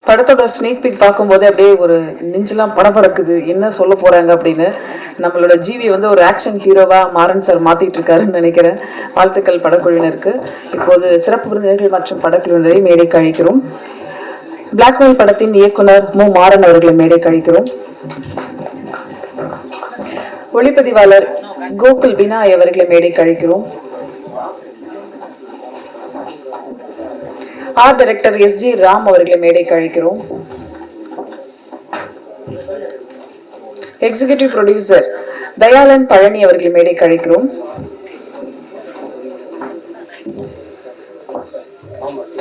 படத்தோட sneak big பார்க்கும்போது அப்படியே ஒரு நெஞ்செல்லாம் படபடக்குது, என்ன சொல்ல போறாங்க அப்படின்னு. நம்மளோட ஜிவி வந்து ஒரு ஆக்ஷன் ஹீரோவா மாறன் சார் மாத்திட்டு இருக்காருன்னு நினைக்கிறேன். வாழ்த்துக்கள் படக்குழுவினருக்கு. இப்போது சிறப்பு விருந்தினர்கள் மற்றும் படக்குழுவினரை மேடைக்கு அழைக்கிறோம். பிளாக்மெயில் படத்தின் இயக்குனர் மு மாறன் அவர்களை மேடைக்கு அழைக்கிறோம். ஒளிப்பதிவாளர் கோகுல் பினாய் அவர்களை மேடைக்கு அழைக்கிறோம். Art director S G. ராம் அவர்களை மேடைக்கு அழைக்கிறோம். எக்ஸிகியூட்டிவ் ப்ரொடியூசர் தயாளன் பழனி அவர்களை மேடைக்கு அழைக்கிறோம்.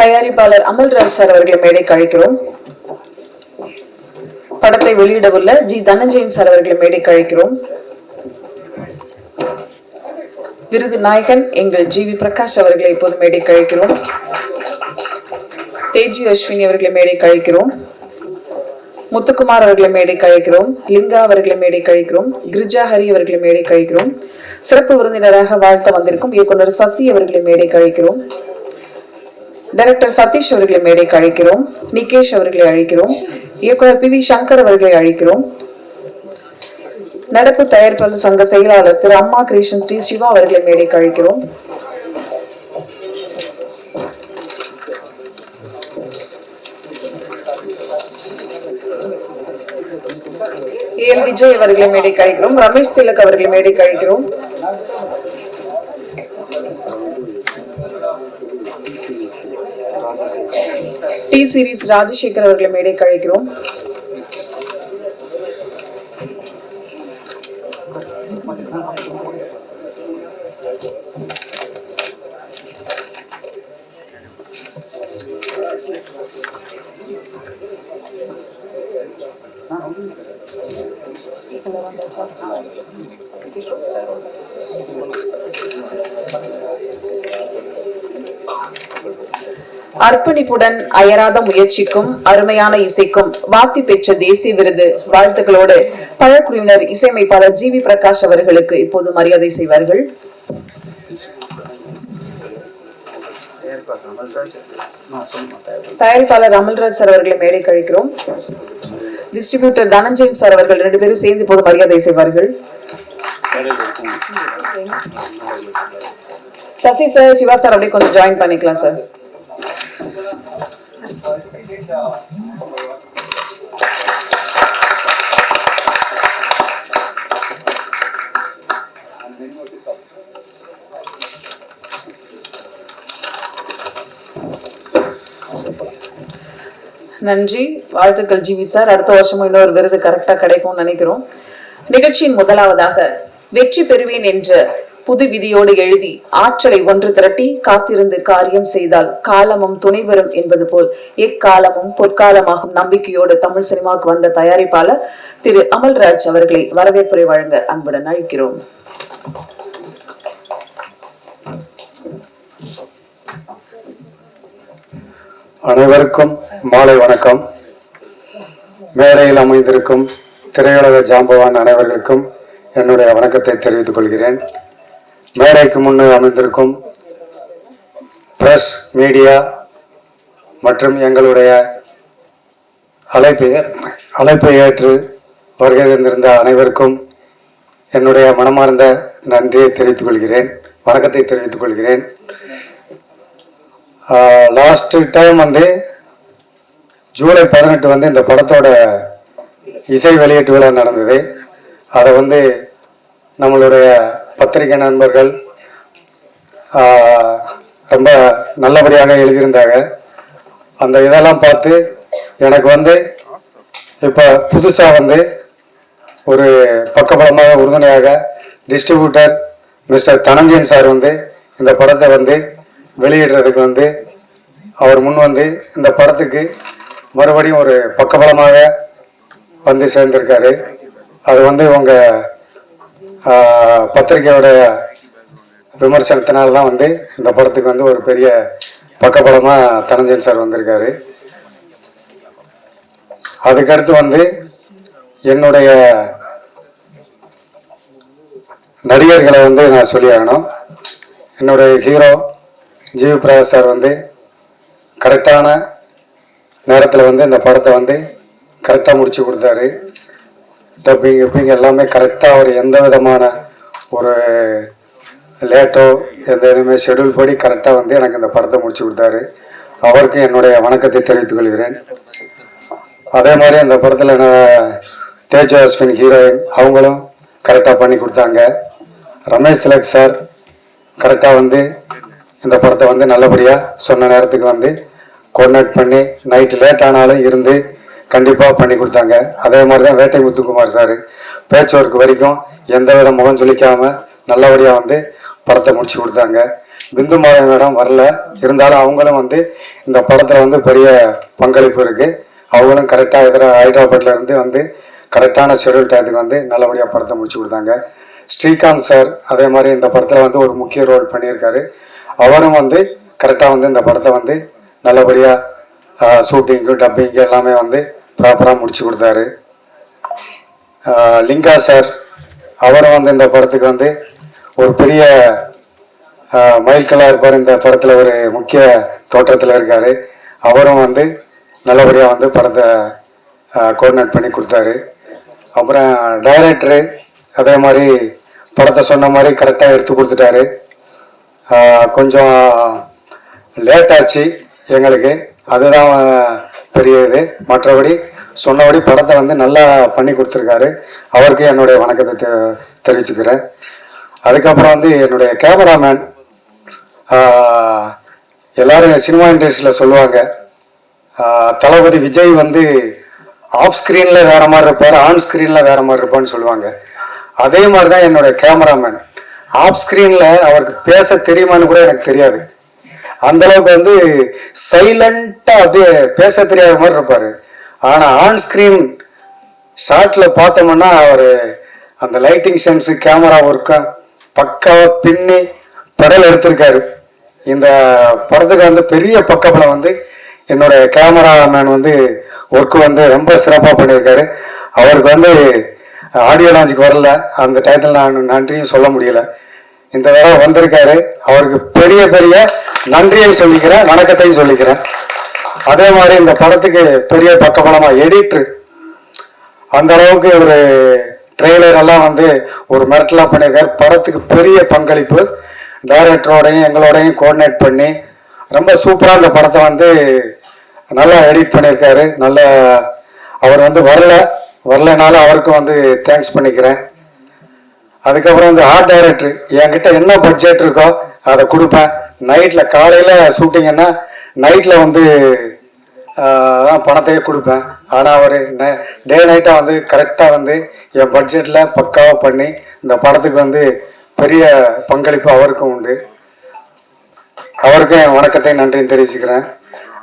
தயாரிப்பாளர் அமல்ராஜ் சார் அவர்களை மேடைக்கு அழைக்கிறோம். படத்தை வெளியிடவுள்ள ஜி தனஞ்சயன் சார் அவர்களை மேடைக்கு அழைக்கிறோம். விருது நாயகன் எங்கள் ஜிவி பிரகாஷ் அவர்களை இப்போது மேடைக்கு அழைக்கிறோம். தேஜி அஸ்வினி அவர்களை மேடைக்கு அழைக்கிறோம். முத்துக்குமார் அவர்களை மேடைக்கு அழைக்கிறோம். லிங்கா அவர்களை மேடைக்கு அழைக்கிறோம். கிரிஜா ஹரி அவர்களை மேடைக்கு அழைக்கிறோம். சிறப்பு விருந்தினராக வாழ்த்த வந்திருக்கும் இயக்குனர் சசி அவர்களை மேடைக்கு அழைக்கிறோம். டைரக்டர் சதீஷ் அவர்களை மேடைக்கு அழைக்கிறோம். நிகேஷ் அவர்களை அழைக்கிறோம். இயக்குனர் பி வி சங்கர் அவர்களை அழைக்கிறோம். நடப்பு தயாரிப்பாளர் சங்க செயலாளர் திரு அம்மா கிருஷ்ணன் டி சிவா அவர்களை மேடைக்கு அழைக்கிறோம். ஏஎல் விஜய் அவர்களை மேடைக்கு அழைக்கிறோம். ரமேஷ் திலக் அவர்களை மேடைக்கு அழைக்கிறோம். டி சீரிஸ் ராஜசேகர் அவர்களை மேடைக்கு அழைக்கிறோம். அர்ப்பணிப்புடன் அயராத முயற்சிக்கும் அருமையான இசைக்கும் வாத்தி பெற்ற தேசிய விருது வாழ்த்துக்களோடு பழக்குழுவினர் இசையமைப்பாளர் ஜி வி பிரகாஷ் அவர்களுக்கு இப்போது மரியாதை செய்வார்கள். தயாரிப்பாளர் அமல்ராஜ் சார் அவர்களை மேடைக்கு அழைக்கிறோம். டிஸ்ட்ரிபியூட்டர் தனஞ்சயன் சார் அவர்கள் 2 பேரும் சேர்ந்து இப்போது மரியாதை செய்வார்கள். சசி சார், சிவா சார் அப்படியே கொஞ்சம் ஜாயின் பண்ணிக்கலாம் சார். நன்றி, வாழ்த்துக்கள் ஜிவி சார். அடுத்த வருஷமும் இன்னொரு விருது கரெக்டா கிடைக்கும்னு நினைக்கிறோம். நிகழ்ச்சியின் முதலாவதாக வெற்றி பெறுவேன் என்ற புது விதியோடு எழுதி ஆற்றலை ஒன்று திரட்டி காத்திருந்து காரியம் செய்தால் காலமும் துணை வரும் என்பது போல் எக்காலமும் பொற்காலமாகும் நம்பிக்கையோடு தமிழ் சினிமாவுக்கு வந்த தயாரிப்பாளர் திரு அமல்ராஜ் அவர்களை வரவேற்புரை வழங்க அன்புடன் அழைக்கிறோம். அனைவருக்கும் மாலை வணக்கம். மேடையில் அமைந்திருக்கும் திரையுலக ஜாம்பவான் அனைவர்களுக்கும் என்னுடைய வணக்கத்தை தெரிவித்துக் கொள்கிறேன். மேடைக்கு முன்னர் அமைந்திருக்கும் பிரஸ், மீடியா மற்றும் எங்களுடைய அழைப்பை ஏற்று வருகை தந்திருந்த அனைவருக்கும் என்னுடைய மனமார்ந்த நன்றியை தெரிவித்துக் கொள்கிறேன், வணக்கத்தை தெரிவித்துக் கொள்கிறேன். லாஸ்ட் டைம் ஜூலை 18 இந்த படத்தோட இசை வெளியீட்டு விழா நடந்தது. அதை நம்மளுடைய பத்திரிகை நண்பர்கள் ரொம்ப நல்லபடியாக எழுதியிருந்தாங்க. அந்த இதெல்லாம் பார்த்து எனக்கு இப்போ புதுசாக ஒரு பக்கபலமாக உறுதுணையாக டிஸ்ட்ரிபியூட்டர் மிஸ்டர் தனஞ்சயன் சார் இந்த படத்தை வெளியிடுறதுக்கு அவர் முன் இந்த படத்துக்கு மறுபடியும் ஒரு பக்கபலமாக சேர்ந்திருக்காரு. அது உங்க பத்திரிகையோட விமர்சனத்தினால்தான் இந்த படத்துக்கு ஒரு பெரிய பக்கபலமா தனஞ்சயன் சார் வந்திருக்காரு. அதுக்கடுத்து என்னுடைய நடிகர்களை நான் சொல்லி ஆகணும். என்னுடைய hero G we Prakash sir கரெக்டான நேரத்தில் வந்து இந்த படத்தை வந்து கரெக்டாக முடிச்சு கொடுத்தாரு. டப்பிங் எப்படிங்க எல்லாமே கரெக்டாக அவர் எந்த விதமான ஒரு லேட்டோ எந்த இதுவுமே ஷெடியூல் படி கரெக்டாக வந்து எனக்கு இந்த படத்தை முடிச்சு கொடுத்தாரு. அவருக்கு என்னுடைய வணக்கத்தை தெரிவித்துக் கொள்கிறேன். அதே மாதிரி அந்த படத்தில் தேஜ் அஸ்வின் ஹீரோயின் அவங்களும் கரெக்டாக பண்ணி கொடுத்தாங்க. ரமேஷ் திலக் சார் கரெக்டாக வந்து இந்த படத்தை வந்து நல்லபடியாக சொன்ன நேரத்துக்கு வந்து கோஆர்டினேட் பண்ணி நைட்டு லேட் ஆனாலும் இருந்து கண்டிப்பாக பண்ணி கொடுத்தாங்க. அதே மாதிரி தான் வேட்டை முத்துக்குமார் சார் பேச்சு ஒர்க் வரைக்கும் எந்த வித முகம் சொல்லிக்காமல் நல்லபடியாக வந்து படத்தை முடிச்சு கொடுத்தாங்க. பிந்து மாதவி மேடம் வரல, இருந்தாலும் அவங்களும் வந்து இந்த படத்தில் வந்து பெரிய பங்களிப்பு இருக்குது. அவங்களும் கரெக்டாக ஹைதராபாத்ல இருந்து வந்து கரெக்டான ஷெடியூல் டயத்துக்கு வந்து நல்லபடியாக படத்தை முடிச்சு கொடுத்தாங்க. ஸ்ரீகாந்த் சார் அதே மாதிரி இந்த படத்தில் வந்து ஒரு முக்கிய ரோல் பண்ணியிருக்காரு. அவரும் வந்து கரெக்டாக வந்து இந்த படத்தை வந்து நல்லபடியாக ஷூட்டிங்கு டப்பிங்கு எல்லாமே வந்து ப்ராப்பராக முடிச்சு கொடுத்தாரு. லிங்கா சார் அவரும் வந்து இந்த படத்துக்கு வந்து ஒரு பெரிய மைல்கல்லாக இருப்பார். இந்த படத்தில் ஒரு முக்கிய தோற்றத்தில் இருக்கார். அவரும் வந்து நல்லபடியாக வந்து படத்தை கோஆர்டினேட் பண்ணி கொடுத்தாரு. அப்புறம் டைரக்டரு அதே மாதிரி படத்தை சொன்ன மாதிரி கரெக்டாக எடுத்து கொடுத்துட்டாரு. கொஞ்சம் லேட் ஆச்சு எங்களுக்கு, அதுதான் பெரிய இது. மற்றபடி சொன்னபடி படத்தை வந்து நல்லா பண்ணி கொடுத்துருக்காரு. அவருக்கு என்னுடைய வணக்கத்தை தெரிவிச்சுக்கிறேன். அதுக்கப்புறம் வந்து என்னுடைய கேமராமேன், எல்லாரும் சினிமா இண்டஸ்ட்ரியில் சொல்லுவாங்க தளபதி விஜய் வந்து ஆஃப் ஸ்க்ரீனில் வேற மாதிரி இருப்பார், ஆன் ஸ்க்ரீனில் வேற மாதிரி இருப்பான்னு சொல்லுவாங்க. அதே மாதிரி தான் என்னுடைய கேமராமேன். ஆஃப் ஸ்க்ரீனில் அவருக்கு பேச தெரியுமான்னு கூட எனக்கு தெரியாது. அந்த அளவுக்கு வந்து சைலண்டாக அப்படியே பேச தெரியாத மாதிரி இருப்பார். ஆனால் ஆன் ஸ்க்ரீன் ஷார்ட்டில் பார்த்தோம்னா அவர் அந்த லைட்டிங் சென்ஸு கேமரா ஒர்க்கை பக்காவாக பின்னி படல் எடுத்திருக்காரு. இந்த படத்துக்கு வந்து பெரிய பக்கத்தில் வந்து என்னுடைய கேமராமேன் வந்து ஒர்க்கு வந்து ரொம்ப சிறப்பாக பண்ணியிருக்காரு. அவருக்கு வந்து ஆடியோ லான்ச்சுக்கு வரல, அந்த டயத்தில் நான் நன்றியும் சொல்ல முடியல. இந்த தடவை வந்திருக்காரு, அவருக்கு பெரிய பெரிய நன்றியும் சொல்லிக்கிறேன், வணக்கத்தையும் சொல்லிக்கிறேன். அதே மாதிரி இந்த படத்துக்கு பெரிய பக்கபலமாக எடிட்ரு அந்த அளவுக்கு ஒரு ட்ரெய்லர் எல்லாம் வந்து ஒரு மிரட்டலாக பண்ணியிருக்காரு. படத்துக்கு பெரிய பங்களிப்பு டைரக்டரோடையும் எங்களோடையும் கோஆர்டினேட் பண்ணி ரொம்ப சூப்பராக இந்த படத்தை வந்து நல்லா எடிட் பண்ணியிருக்காரு. நல்ல அவர் வந்து வரலனாலும் அவருக்கும் வந்து தேங்க்ஸ் பண்ணிக்கிறேன். அதுக்கப்புறம் வந்து ஆர்ட் டைரக்டர் என்கிட்ட என்ன பட்ஜெட் இருக்கோ அதை கொடுப்பேன். நைட்டில் காலையில் ஷூட்டிங்கன்னா நைட்டில் வந்து பணத்தையே கொடுப்பேன். ஆனால் அவர் டே நைட்டாக வந்து கரெக்டாக வந்து என் பட்ஜெட்டில் பக்காவாக பண்ணி இந்த படத்துக்கு வந்து பெரிய பங்களிப்பு அவருக்கும் உண்டு. அவருக்கும் என் வணக்கத்தை நன்றியும் தெரிவிச்சுக்கிறேன்.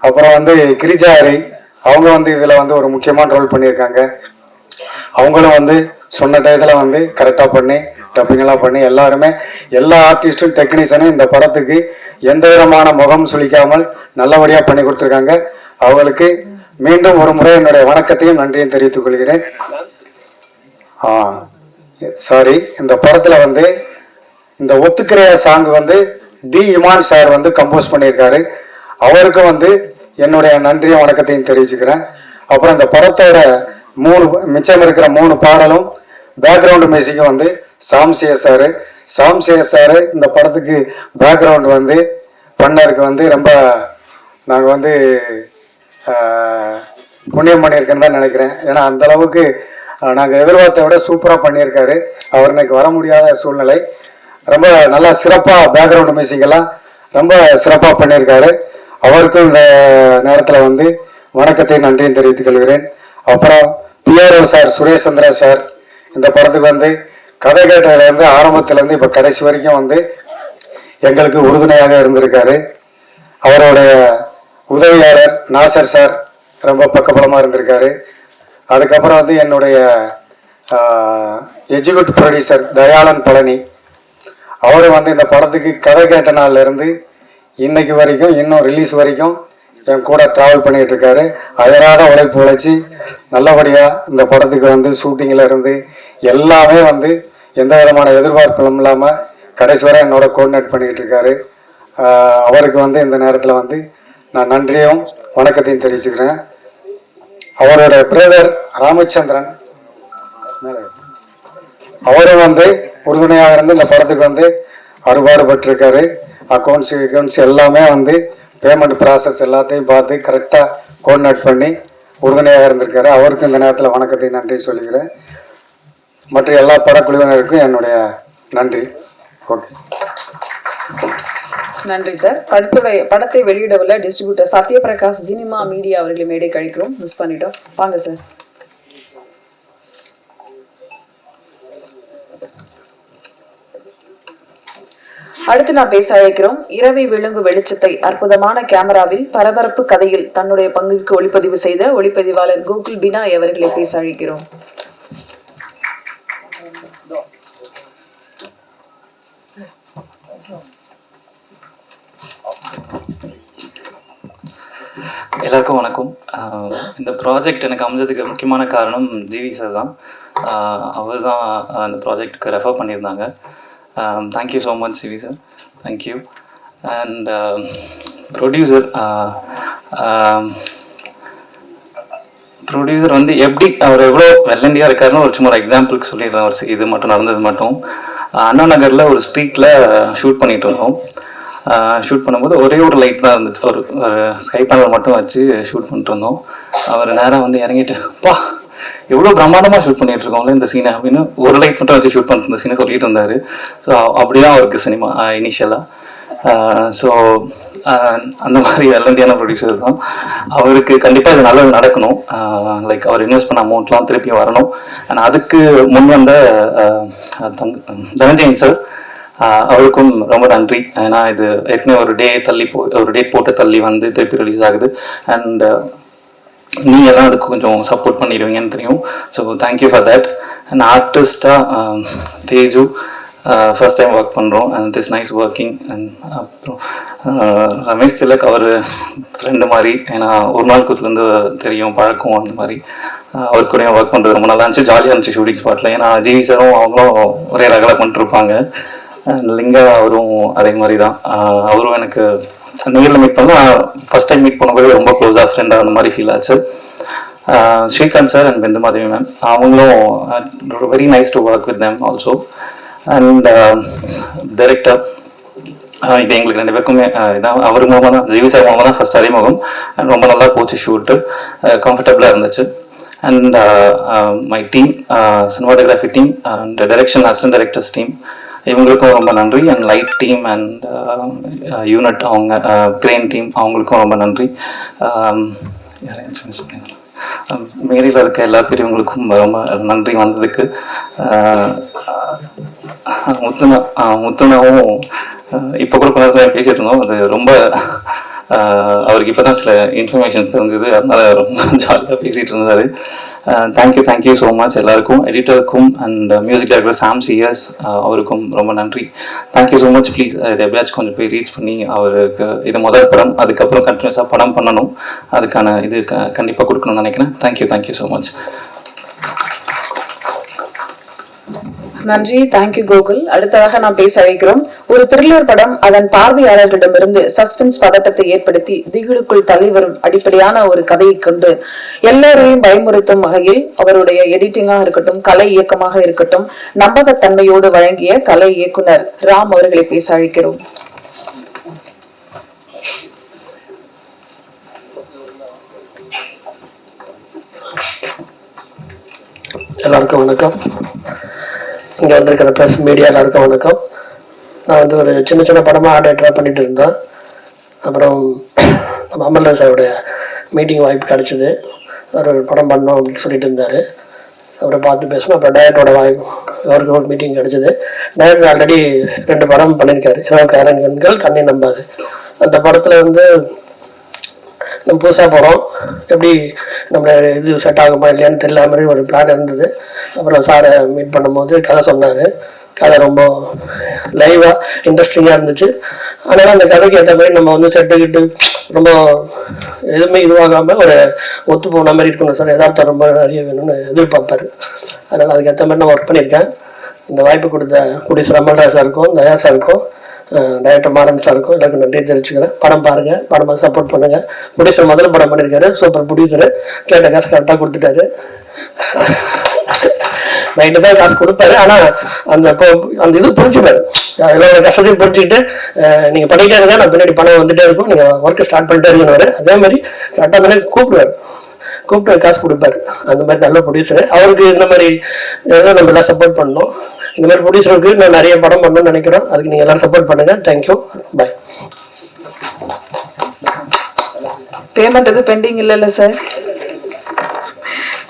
அப்புறம் வந்து கிரிஜாரி அவங்க வந்து இதில் வந்து ஒரு முக்கியமான ரோல் பண்ணியிருக்காங்க. அவங்களும் வந்து சொன்ன டயத்தில் வந்து கரெக்டாக பண்ணி டப்பிங்கெல்லாம் பண்ணி எல்லாருமே எல்லா ஆர்டிஸ்டும் டெக்னீஷியனும் இந்த படத்துக்கு எந்த விதமான முகம் சுளிக்காமல் நல்லபடியாக பண்ணி கொடுத்துருக்காங்க. அவங்களுக்கு மீண்டும் ஒரு முறை என்னுடைய வணக்கத்தையும் நன்றியும் தெரிவித்துக் கொள்கிறேன். சாரி, இந்த படத்தில் வந்து இந்த ஒத்துக்கிற சாங் வந்து டி இமான் சார் வந்து கம்போஸ் பண்ணியிருக்காரு. அவருக்கும் வந்து என்னுடைய நன்றியும் வணக்கத்தையும் தெரிவிச்சுக்கிறேன். அப்புறம் இந்த படத்தோட மிச்சம் இருக்கிற 3 பாடலும் பேக்ரவுண்டு மியூசிக்கும் வந்து சாம்சிய சாரு இந்த படத்துக்கு பேக்ரவுண்ட் வந்து பண்ணதுக்கு வந்து ரொம்ப நாங்கள் வந்து புண்ணியம் பண்ணியிருக்கேன்னு தான் நினைக்கிறேன். ஏன்னா அந்த அளவுக்கு நாங்கள் எதிர்பார்த்த விட சூப்பராக பண்ணியிருக்காரு. அவர் இன்னைக்கு வர முடியாத சூழ்நிலை. ரொம்ப நல்லா சிறப்பாக பேக்ரவுண்ட் மியூசிக்கெல்லாம் ரொம்ப சிறப்பாக பண்ணியிருக்காரு. அவருக்கும் இந்த நேரத்தில் வந்து வணக்கத்தை நன்றியும் தெரிவித்துக் கொள்கிறேன். அப்புறம் PRO sir Suresh Chandra sir இந்த படத்துக்கு வந்து கதை கேட்டதுலேருந்து ஆரம்பத்துலேருந்து இப்போ கடைசி வரைக்கும் வந்து எங்களுக்கு உறுதுணையாக இருந்திருக்காரு. அவருடைய உதவியாளர் நாசர் சார் ரொம்ப பக்கபலமாக இருந்திருக்காரு. அதுக்கப்புறம் வந்து என்னுடைய எக்ஸிக்யூட்டிவ் ப்ரொடியூசர் தயாளன் பழனி அவர் வந்து இந்த படத்துக்கு கதை கேட்ட நாள்லேருந்து இன்னைக்கு வரைக்கும் இன்னும் ரிலீஸ் வரைக்கும் என் கூட ட்ராவல் பண்ணிகிட்டு இருக்காரு. அயராத உழைப்பு உழைச்சி நல்லபடியாக இந்த படத்துக்கு வந்து ஷூட்டிங்கில் இருந்து எல்லாமே வந்து எந்த விதமான எதிர்பார்ப்பும் இல்லாமல் கடைசி வரை என்னோட கோஆர்டினேட் பண்ணிக்கிட்டு இருக்காரு. அவருக்கு வந்து இந்த நேரத்தில் வந்து நான் நன்றியும் வணக்கத்தையும் தெரிவிச்சுக்கிறேன். அவரோட பிரதர் ராமச்சந்திரன் அவரும் வந்து உறுதுணையாக இருந்து இந்த படத்துக்கு வந்து அறுபாடுபட்டிருக்காரு. அக்கௌண்ட்ஸ் எல்லாமே வந்து பேமெண்ட் ப்ராசஸ் எல்லாத்தையும் பார்த்து கரெக்டாக கோஆர்டினேட் பண்ணி உறுதுணையாக இருந்திருக்காரு. அவருக்கும் இந்த நேரத்தில் வணக்கத்தை நன்றி சொல்லிக்கிறேன். மற்ற எல்லா படக்குழுவினருக்கும் என்னுடைய நன்றி. ஓகே, நன்றி சார். படத்தை வெளியிடவுள்ள டிஸ்ட்ரிபியூட்டர் சத்யபிரகாஷ் சினிமா மீடியா அவர்களை மேடை கழிக்கிறோம். மிஸ் பண்ணிட்டோம். வாங்க சார். அடுத்து நான் பேச அழைக்கிறோம். இரவை விழுங்கு வெளிச்சத்தை அற்புதமான கேமராவில் பரபரப்பு கதையில் தன்னுடைய பங்கிற்கு ஒளிப்பதிவு செய்த ஒளிப்பதிவாளர் கோகுல் பினாய் அவர்களை பேச அழைக்கிறோம். எல்லாருக்கும் வணக்கம். இந்த ப்ராஜெக்ட் எனக்கு அமைஞ்சதுக்கு முக்கியமான காரணம் ஜிவி சார் தான். அவர் தான் அந்த ப்ராஜெக்டுக்கு ரெஃபர் பண்ணியிருந்தாங்க. Thank you so much GV sir, thank you. And producer வந்து எப்படி அவர் எவ்வளோ வெள்ளந்தியாக இருக்காருன்னு ஒரு சும்மா ஒரு எக்ஸாம்பிளுக்கு சொல்லிடுறேன். ஒரு இது மட்டும் நடந்தது மட்டும் அண்ணா நகரில் ஒரு ஸ்ட்ரீட்டில் ஷூட் பண்ணிகிட்டு இருந்தோம். ஷூட் பண்ணும்போது ஒரே ஒரு லைட் தான் இருந்துச்சு. ஒரு ஸ்கை பேனல் மட்டும் வச்சு ஷூட் பண்ணிட்டு இருந்தோம். அவர் நேராக வந்து இறங்கிட்டு, பா எவ்வளோ பிரம்மாண்டமாக ஷூட் பண்ணிட்டு இருக்கோம்ல இந்த சீனை அப்படின்னு ஒரு லைட் மட்டும் வச்சு ஷூட் பண்ணிட்டு இருந்த சீனை சொல்லிட்டு இருந்தார். ஸோ அப்படிதான் அவருக்கு சினிமா இனிஷியலாக. ஸோ அந்த மாதிரி வெள்ளந்தியான ப்ரொடியூசர் தான். அவருக்கு கண்டிப்பாக இது நல்லது நடக்கணும். லைக் அவர் இன்வெஸ்ட் பண்ண அமௌண்ட்லாம் திருப்பி வரணும். அண்ட் அதுக்கு முன் வந்த தனஞ்சயன் சார், அவருக்கும் ரொம்ப நன்றி. ஏன்னா இது ஏற்கனவே ஒரு டேட் போட்டு தள்ளி வந்து திருப்பி ரிலீஸ் ஆகுது. அண்ட் நீங்கள் எல்லாம் அதுக்கு கொஞ்சம் சப்போர்ட் பண்ணிடுவீங்கன்னு தெரியும். So thank you for that. And ஆர்டிஸ்டாக தேஜு ஃபர்ஸ்ட் டைம் ஒர்க் பண்ணுறோம். And it is nice working. And அப்புறம் ரமேஷ் திலக் அவர் ஃப்ரெண்டு மாதிரி, ஏன்னா ஒரு நாள் கூத்துலேருந்து தெரியும், பழக்கம். அந்த மாதிரி அவர் கூடயும் ஒர்க் பண்ணுறது ரொம்ப நல்லா இருந்துச்சு, ஜாலியாக இருந்துச்சு ஷூட்டிங் ஸ்பாட்டில். ஏன்னா ஜிவி சாரும் அவங்களும் ஒரே ரகலை பண்ணிட்டுருப்பாங்க. லிங்கா அவரும் அதே மாதிரி தான். அவரும் எனக்கு நேரில் மீட் பண்ணால் ஃபர்ஸ்ட் டைம் மீட் பண்ணும்போது ரொம்ப க்ளோஸாக ஃப்ரெண்டாக அந்த மாதிரி ஃபீல் ஆச்சு. Srikanth sir and Bindu Madhavi ma'am, அவங்களும் very nice to work with them also. And director, இது எங்களுக்கு ரெண்டு பேருக்குமே இதான் அவர் மூலமாக தான், ஜிவி சார் மூலமாக தான் ஃபர்ஸ்ட் அறிமுகம். அண்ட் ரொம்ப நல்லா போச்சு ஷூட்டு, கம்ஃபர்டபுளாக இருந்துச்சு. And my team, cinematography team and direction assistant directors team, இவங்களுக்கும் ரொம்ப நன்றி. And light team and unit, அவங்க கிரேன் டீம், அவங்களுக்கும் ரொம்ப நன்றி. மேரியில் இருக்க எல்லா பெரியவங்களுக்கும் ரொம்ப நன்றி வந்ததுக்கு. முத்துனாவும் இப்போ கூட கொஞ்ச நேரத்தில் பேசிட்டு இருந்தோம். அது ரொம்ப அவருக்கு இப்போ தான் சில இன்ஃபர்மேஷன்ஸ் தெரிஞ்சது, அதனால ரொம்ப ஜாலியாக பேசிகிட்டு இருந்தார். தேங்க்யூ ஸோ மச் எல்லாருக்கும். எடிட்டருக்கும் and music director Sam CS, அவருக்கும் ரொம்ப நன்றி. Thank you so much. ப்ளீஸ் இது எப்படியாச்சும் கொஞ்சம் போய் ரீச் பண்ணி அவருக்கு இது முதல் படம், அதுக்கப்புறம் கண்டினியூஸாக படம் பண்ணணும், அதுக்கான இது கண்டிப்பாக கொடுக்கணும்னு நினைக்கிறேன். Thank you so much. நன்றி. தேங்க்யூ கோகுல். அடுத்ததாக நாம் பேச அழைக்கிறோம். ஒரு த்ரில்லர் படம் அதன் பார்வையாளர்களிடமிருந்து சஸ்பென்ஸ் பதட்டத்தை ஏற்படுத்தி திகிலுக்குள் தள்ளி வரும் அடிப்படையான ஒரு கதையை கொண்டு எல்லாரையும் பயமுறுத்தும் வகையில் அவருடைய எடிட்டிங்கா இருக்கட்டும், கலை இயக்கமாக இருக்கட்டும், நம்பகத்தன்மையோடு வழங்கிய கலை இயக்குனர் ராம் அவர்களை பேச அழைக்கிறோம். எல்லாருக்கும் வணக்கம். இங்கே வந்திருக்கிற ப்ரெஸ் மீடியா எல்லாருக்கும் வணக்கம். நான் வந்து ஒரு சின்ன படமாக ஆர்டர் பண்ணிட்டு இருந்தேன். அப்புறம் நம்ம அமல்ராஜ் சாருடைய மீட்டிங் வாய்ப்பு கிடச்சிது. அவர் ஒரு படம் பண்ணோம் அப்படின்னு சொல்லிட்டு இருந்தார். அவரை பார்த்து பேசணும். அப்புறம் டைரக்டரோட வாய்ப்பு, அவருக்கு ஒரு மீட்டிங் கிடச்சிது. டைரக்டர் ஆல்ரெடி 2 படம் பண்ணியிருக்காரு. இரவு கண்கள் கண்ணை நம்பாது. அந்த படத்தில் வந்து நம்ம புதுசாக போகிறோம், எப்படி நம்மளை இது செட் ஆகுமா இல்லையான்னு தெரியல மாதிரி ஒரு பிளான் இருந்தது. அப்புறம் சாரை மீட் பண்ணும்போது கதை சொன்னார். கதை ரொம்ப லைவாக இன்ட்ரெஸ்டிங்காக இருந்துச்சு. ஆனால் அந்த கதைக்கு ஏற்ற மாதிரி நம்ம வந்து செட்டுக்கிட்டு ரொம்ப எதுவுமே இதுவாகாமல் ஒரு ஒத்து போன மாதிரி இருக்கணும் சார், எதார்த்தம் ரொம்ப நிறைய வேணும்னு எதிர்பார்ப்பார். அதனால் அதுக்கேற்ற மாதிரி நான் ஒர்க் பண்ணியிருக்கேன். இந்த வாய்ப்பு கொடுத்த ப்ரொடியூசர் அமல்ராஜ் சாருக்கும், தயா சாருக்கும், டைரக்டர் மாறன் சாருக்கும் எல்லாருக்கும் நன்றி தெரிவிச்சுக்கிறேன். படம் பாருங்கள், படமாக சப்போர்ட் பண்ணுங்கள். ப்ரொடியூசர் முதல்ல படம் பண்ணியிருக்காரு, சூப்பர் ப்ரொடியூசரு. கேட்ட காசு கரெக்டாக கொடுத்துட்டாரு. நைட்டு தான் காசு கொடுப்பாரு, ஆனால் அந்த இது புரிஞ்சுப்பாரு, எல்லோட கஷ்டத்தையும் புரிஞ்சுக்கிட்டு நீங்கள் பண்ணிக்கிட்டே இருந்தால் நான் பின்னாடி பணம் வந்துட்டே இருக்கும், நீங்கள் ஒர்க்கு ஸ்டார்ட் பண்ணிட்டே இருக்கணும். அதே மாதிரி கரெக்டாக தானே கூப்பிட்டு காசு கொடுப்பாரு. அந்த மாதிரி நல்ல ப்ரொடியூசரு. அவருக்கு இந்த மாதிரி நம்ம எல்லாம் சப்போர்ட் பண்ணணும். இந்த மாதிரி ப்ரொடியூசருக்கு நான் நிறைய படம் பண்ணணும்னு நினைக்கிறோம். அதுக்கு நீங்கள் எல்லாரும் சப்போர்ட் பண்ணுங்கள். தேங்க்யூ, பாய். பேமெண்ட் எதுவும் பெண்டிங் இல்லைல்ல சார்?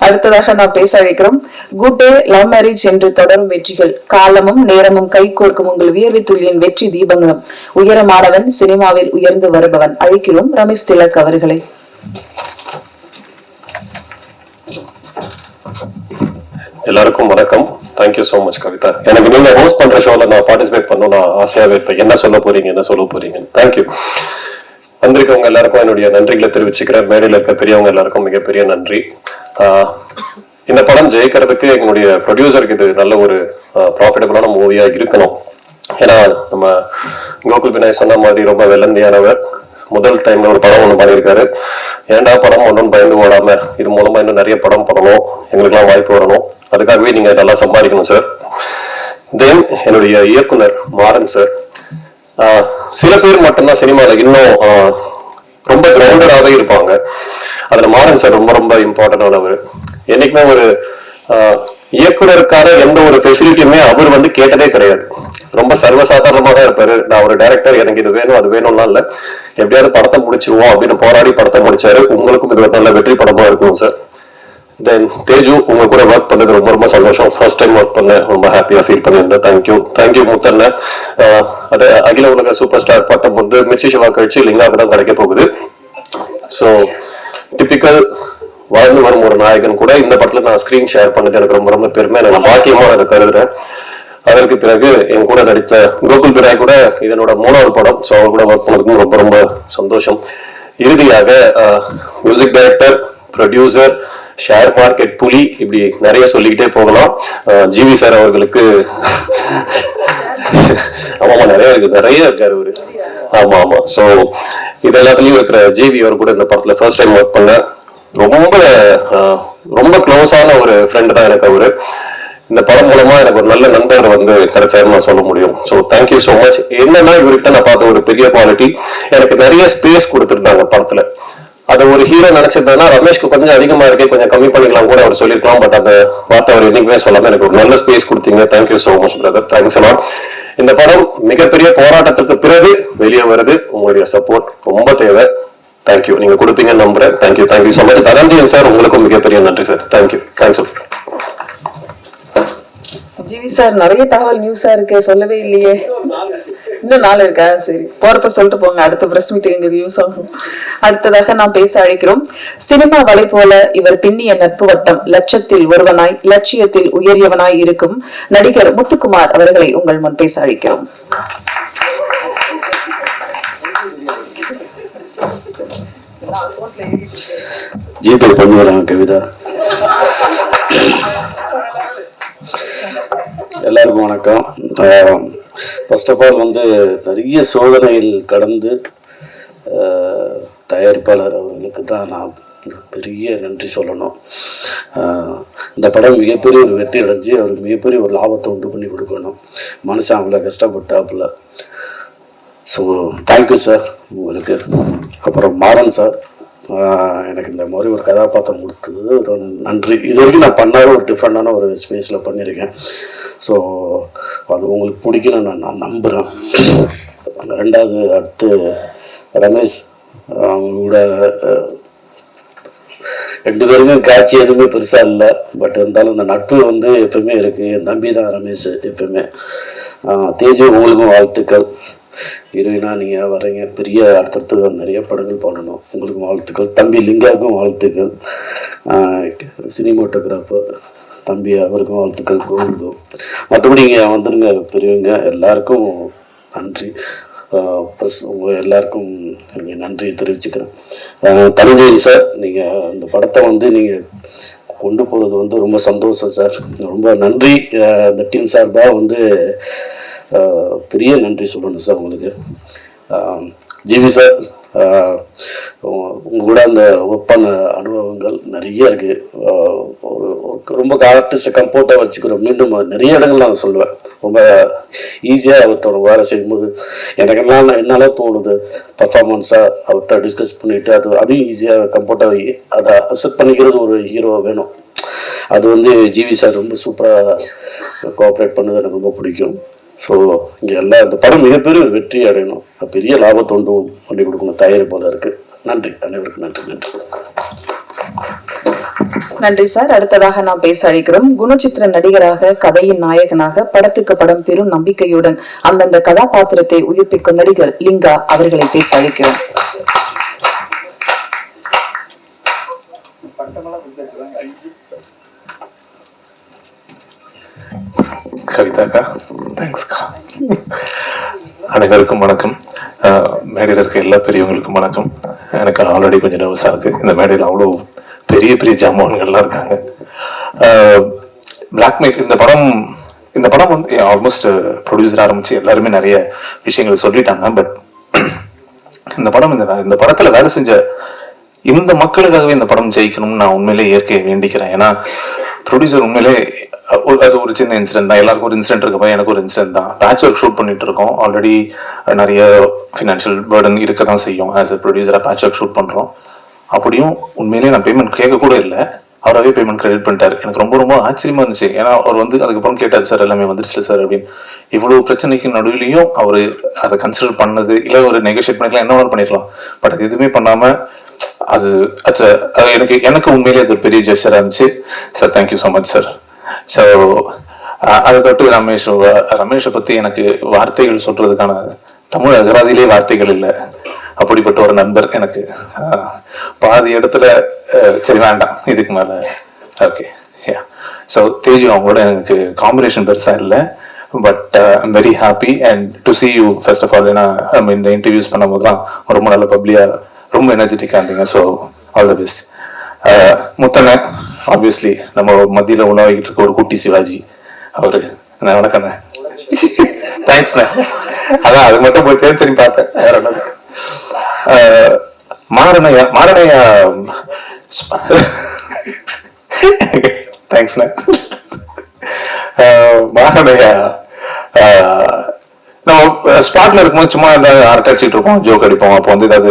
அடுத்ததாக நான் பேச அழைக்கிறோம். குட் டே லவ் மேரேஜ் என்று தொடரும் வெற்றிகள், காலமும் நேரமும் கைகோர்க்கும் உங்கள் வியர்வை துளியின் வெற்றி தீபங்களும், உயரமானவன், சினிமாவில் உயர்ந்து வருபவன். அழைக்கிறோம் ரமேஷ் திலக் அவர்களை. எல்லாருக்கும் வணக்கம். Thank you so much Kavitha. எனக்கு நீங்க ஹோஸ்ட் பண்ற ஷோல நான் பார்ட்டிசிபேட் பண்ணணும் நான் ஆசையாவே இருப்பேன். என்ன சொல்ல போறீங்க தேங்க்யூ. வந்திருக்கவங்க எல்லாருக்கும் என்னுடைய நன்றிகளை தெரிவிச்சுக்கிறேன். மேடையில் இருக்க பெரியவங்க எல்லாருக்கும் மிகப்பெரிய நன்றி. இந்த படம் ஜெயிக்கிறதுக்கு எங்களுடைய ப்ரொடியூசருக்கு இது நல்ல ஒரு ப்ராஃபிட்டபிளான மூவியா இருக்கணும். ஏன்னா நம்ம கோகுல் விநாயக் சொன்ன மாதிரி ரொம்ப வெள்ளந்தியானவர். முதல் டைம்ல ஒரு படம் ஒன்று பண்ணியிருக்காரு. ஏன்டா படம் ஒன்றும் பயந்து ஓடாம இது மூலமா இன்னும் நிறைய படம் பண்ணணும், எங்களுக்கெல்லாம் வாய்ப்பு வரணும், அதுக்காகவே நீங்க நல்லா சம்பாதிக்கணும் சார். தென் என்னுடைய இயக்குனர் மாறன் சார். சில பேர் மட்டும்தான் சினிமாவில் இன்னும் ரொம்ப கிரவுண்டடாகவே இருப்பாங்க. அதுல மாறன் சார் ரொம்ப ரொம்ப இம்பார்ட்டன்டானவர். என்னைக்குமே ஒரு இயக்குனருக்கான எந்த ஒரு ஃபெசிலிட்டியுமே அவர் வந்து கேட்டதே கிடையாது. ரொம்ப சர்வசாதாரணமா தான் இருப்பாரு. நான் ஒரு டைரக்டர், எனக்கு இது வேணும் அது வேணும்லாம் இல்லை, எப்படியாவது படத்தை முடிச்சிருவோம் அப்படின்னு போராடி படத்தை முடிச்சாரு. உங்களுக்கும் இது ஒரு நல்ல வெற்றி படமா இருக்கும் சார். தென் தேஜு, உங்க கூட ஒர்க் பண்ணது ரொம்ப ரொம்ப சந்தோஷம். ஃபர்ஸ்ட் டைம் ஒர்க் பண்ண ரொம்ப ஹாப்பியா ஃபீல் பண்ணியிருந்தேன். தேங்க்யூ முத்தண்ண. அது அகில உலக சூப்பர் ஸ்டார் பட்டம் வந்து மிச்சி சிவா கழிச்சு லிங்காவுக்கு தான் கிடைக்க போகுது. ஸோ டிபிக்கல் வளர்ந்து வரும் ஒரு நாயகன் கூட இந்த படத்துல நான் ஸ்கிரீன் ஷேர் பண்ணது எனக்கு ரொம்ப ரொம்ப பெருமை, எனக்கு பாக்கியமா நான் கருதுறேன். அதற்கு பிறகு என் கூட நடித்த கோகுல் விநாயக் கூட இதனோட 3வது படம். ஸோ அவர் கூட ஒர்க் பண்ணதுக்கும் ரொம்ப ரொம்ப சந்தோஷம். இறுதியாக music director, producer, share market புலி, இப்படி நிறைய சொல்லிக்கிட்டே போகலாம். ஜிவி சார் அவர்களுக்கு ஆமா நிறைய இருக்காரு அவரு. ஆமா. ஸோ இது எல்லாத்துலயும் இருக்கிற ஜிவி அவர் கூட இந்த படத்துல ஃபர்ஸ்ட் டைம் ஒர்க் பண்ண ரொம்ப க்ளோஸான ஒரு ஃப்ரெண்ட் தான் எனக்கு அவரு. இந்த படம் மூலமா எனக்கு ஒரு நல்ல நண்பர் வந்து கிடைச்சாருன்னு நான் சொல்ல முடியும். So thank you so much. என்னன்னா இவர்கிட்ட நான் பார்த்த ஒரு பெரிய குவாலிட்டி, எனக்கு நிறைய ஸ்பேஸ் கொடுத்துருந்தாங்க படத்துல. அதை ஒரு ஹீரோ நினைச்சிருந்தா ரமேஷ்க்கு கொஞ்சம் அதிகமா இருக்கே, கொஞ்சம் கம்மி பண்ணிக்கலாம் கூட அவர் சொல்லியிருக்கலாம். பட் அந்த வார்த்தை அவர் என்னைக்குமே சொல்லாம எனக்கு ஒரு நல்ல ஸ்பேஸ் கொடுத்தீங்க. Thank you so much brother. Thanks எல்லாம். இந்த படம் மிகப்பெரிய போராட்டத்துக்கு பிறகு வெளியே வருது. உங்களுடைய சப்போர்ட் ரொம்ப தேவை. தேங்க்யூ. நீங்க கொடுப்பீங்கன்னு நம்புறேன். Thank you so much. Dhananjayan sir, உங்களுக்கும் மிகப்பெரிய நன்றி சார். தேங்க்ஸ். ஜிவி சார், நிறைய தகவல் நியூஸா இருக்கு, சொல்லவே இல்லையே. இன்னும் 4 இருக்கா? சரி, போறப்ப சொல்லிட்டு போங்க, அடுத்த பிரஸ் மீட்டிங் எங்களுக்கு யூஸ் ஆகும். அடுத்ததாக நாம் பேச அழைக்கிறோம். சினிமா வலை போல இவர் பின்னிய நட்பு வட்டம், லட்சத்தில் ஒருவனாய் லட்சியத்தில் உயரியவனாய் இருக்கும் நடிகர் முத்துக்குமார் அவர்களை உங்கள் முன் பேச அழைக்கிறோம். ஜிபே பண்ணுவாங்க கவிதா. எல்லாருக்கும் வணக்கம். ஃபர்ஸ்ட் ஆஃப் ஆல் வந்து நிறைய சோதனையில் கடந்து தயாரிப்பாளர் அவர்களுக்கு தான் நான் பெரிய நன்றி சொல்லணும். இந்த படம் மிகப்பெரிய ஒரு வெற்றி அடைஞ்சு அவருக்கு மிகப்பெரிய ஒரு லாபத்தை உண்டு பண்ணி கொடுக்கணும். மனுஷன் அவ்வளோ கஷ்டப்பட்டாப்புல. ஸோ தேங்க்யூ சார் உங்களுக்கு. அப்புறம் மாறன் சார், எனக்கு இந்த மாதிரி ஒரு கதாபாத்திரம் கொடுத்தது ஒரு நன்றி. இது வரைக்கும் நான் பண்ணாத ஒரு டிஃப்ரெண்டான ஒரு ஸ்பேஸில் பண்ணியிருக்கேன். ஸோ அது உங்களுக்கு பிடிக்குன்னு நான் நம்புகிறேன். 2வது அடுத்து ரமேஷ், அவங்க கூட 2 பேருக்கும் காட்சி எதுவுமே பெருசாக இல்லை. பட் இருந்தாலும் இந்த நட்பு வந்து எப்பவுமே இருக்குது. என் தம்பி தான் ரமேஷ் எப்பவுமே. தேஜு, உங்களுக்கும் வாழ்த்துக்கள். ஹீரோயினா நீங்கள் வர்றீங்க, பெரிய அடுத்தடுத்து நிறைய படங்கள் பண்ணணும். உங்களுக்கும் வாழ்த்துக்கள். தம்பி லிங்காவுக்கும் வாழ்த்துக்கள். சினிமோட்டோகிராஃபர் தம்பி, அவருக்கும் வாழ்த்துக்கள். கோவிலுக்கும். மற்றபடி இங்கே வந்துடுங்க பெரியவங்க எல்லாருக்கும் நன்றி. ப்ளஸ் உங்கள் எல்லாருக்கும் எனக்கு நன்றி தெரிவிச்சுக்கிறேன். தனஞ்சயன் சார், நீங்கள் இந்த படத்தை வந்து நீங்கள் கொண்டு போகிறது வந்து ரொம்ப சந்தோஷம் சார். ரொம்ப நன்றி. இந்த டீம் சார்பாக வந்து பெரிய நன்றி சொல்லணும் சார் உங்களுக்கு. ஜிவி சார், உங்க கூட அந்த ஒர்க் பண்ண அனுபவங்கள் நிறைய இருக்கு. ரொம்ப ஆர்டிஸ்ட்டை கம்போர்ட்டாக வச்சுக்கிறோம். மீண்டும் நிறைய இடங்கள் நான் சொல்லுவேன், ரொம்ப ஈஸியாக அவர்கிட்ட வேலை செய்யும்போது எனக்கெல்லாம் என்னால தோணுது பர்ஃபார்மன்ஸாக அவர்கிட்ட டிஸ்கஸ் பண்ணிட்டு அதையும் ஈஸியாக கம்போர்ட்டாக அதை அக்செப்ட் பண்ணிக்கிறது ஒரு ஹீரோ வேணும். அது வந்து ஜிவி சார் ரொம்ப சூப்பராக கோஆப்ரேட் பண்ணது எனக்கு ரொம்ப பிடிக்கும். ஸோ இங்கே எல்லாம் இந்த படம் மிகப்பெரிய ஒரு வெற்றி அடையணும், பெரிய லாபத்தொண்டும் பண்ணி கொடுக்கணும் தயாரிப்பாளர் இருக்கு. நன்றி, அனைவருக்கும் நன்றி. நன்றி நன்றி சார். அடுத்ததாக நாம் பேச அழைக்கிறோம் குணச்சித்திர நடிகராக, கதையின் நாயகனாக, படத்துக்கு படம் பெரும் நம்பிக்கையுடன் அந்தந்த கதாபாத்திரத்தை உயிர்ப்பிக்கும் நடிகர் லிங்கா அவர்களை பேச அழைக்கிறோம். கவிதாக்கா, தேங்க்ஸ்க்கா. அனைவருக்கும் வணக்கம். மேடையில் இருக்க எல்லா பெரியவங்களுக்கும் வணக்கம். எனக்கு ஆல்ரெடி கொஞ்சம் நர்வஸாக இருக்கு. இந்த மேடையில் அவ்வளோ பெரிய பெரிய ஜாமான்கள்லாம் இருக்காங்க. பிளாக்மெயில் இந்த படம் வந்து ஆல்மோஸ்ட் ப்ரொடியூசர் ஆரம்பிச்சு எல்லாருமே நிறைய விஷயங்கள் சொல்லிட்டாங்க. பட் இந்த படத்துல வேலை செஞ்ச இந்த மக்களுக்காகவே இந்த படம் ஜெயிக்கணும்னு நான் உண்மையிலே இயற்கையை வேண்டிக்கிறேன். ஏன்னா ப்ரொடியூசர் உண்மையிலே அது ஒரு சின்ன இன்சிடென்ட் தான். எல்லாருக்கும் ஒரு இன்சிடென்ட் இருக்கப்ப எனக்கு ஒரு இன்சிடென்ட் தான். பேட்ச் ஒர்க் ஷூட் பண்ணிட்டு இருக்கோம். ஆல்ரெடி நிறைய ஃபினான்ஷியல் பேர்டன் இருக்க தான் செய்யும். ஆஸ் எ ப்ரொடியூசராக பேட்ச் ஒர்க் ஷூட் பண்ணுறோம். அப்படியும் உண்மையிலேயே நான் பேமெண்ட் கேட்க கூட இல்லை, அவராகவே பேமெண்ட் கிரெடிட் பண்ணிட்டார். எனக்கு ரொம்ப ரொம்ப ஆச்சரியமா இருந்துச்சு. ஏன்னா அவர் வந்து அதுக்கப்புறம் கேட்டார், சார் எல்லாமே வந்துருச்சு சார் அப்படின்னு. இவ்வளவு பிரச்சனைக்கு நடுவிலையும் அவர் அதை கன்சிடர் பண்ணது, இல்லை ஒரு நெகோஷியேட் பண்ணிக்கலாம், என்ன வேணாலும் பண்ணிருக்கலாம். பட் அது எதுவுமே பண்ணாம அது எனக்கு உண்மையிலேயே அது பெரிய ஜெஸ்டரா இருந்துச்சு. Sir thank you so much sir. So அதை தொட்டு ரமேஷை பத்தி எனக்கு வார்த்தைகள் சொல்றதுக்கான தமிழ் அகராதியிலே வார்த்தைகள் இல்லை. அப்படிப்பட்ட ஒரு நண்பர் எனக்கு. பாதி இடத்துல சரி வேண்டாம் இதுக்கு மேல. ஓகே, ஸோ தேஜு அவங்களோட எனக்கு காம்பினேஷன் பெருசா இல்லை. But I'm very happy and to see you first of all. ஏன்னா நம்ம இந்த இன்டர்வியூஸ் பண்ணும் போதுலாம் ரொம்ப நல்ல பப்ளியா ரொம்ப எனர்ஜெட்டிக்கா இருந்தீங்க. So all the best. முத்தனை ஆப்வியஸ்லி நம்ம மத்தியில உணவாகிட்டு இருக்க ஒரு குட்டி சிவாஜி அவரு. வணக்கண்ணே, தேங்க்ஸ்ண்ணே. அதான் அது மட்டும் போய் சரி பார்த்தேன். வேற ஒண்ணு மாரணையா தேங்க்ஸ்ண்ணே. மாரணையா நம்ம ஸ்பாட்ல இருக்கும்போது சும்மா அரட்டை அடிச்சுட்டு இருப்போம், ஜோக் அடிப்போம். அப்போ வந்து ஏதாவது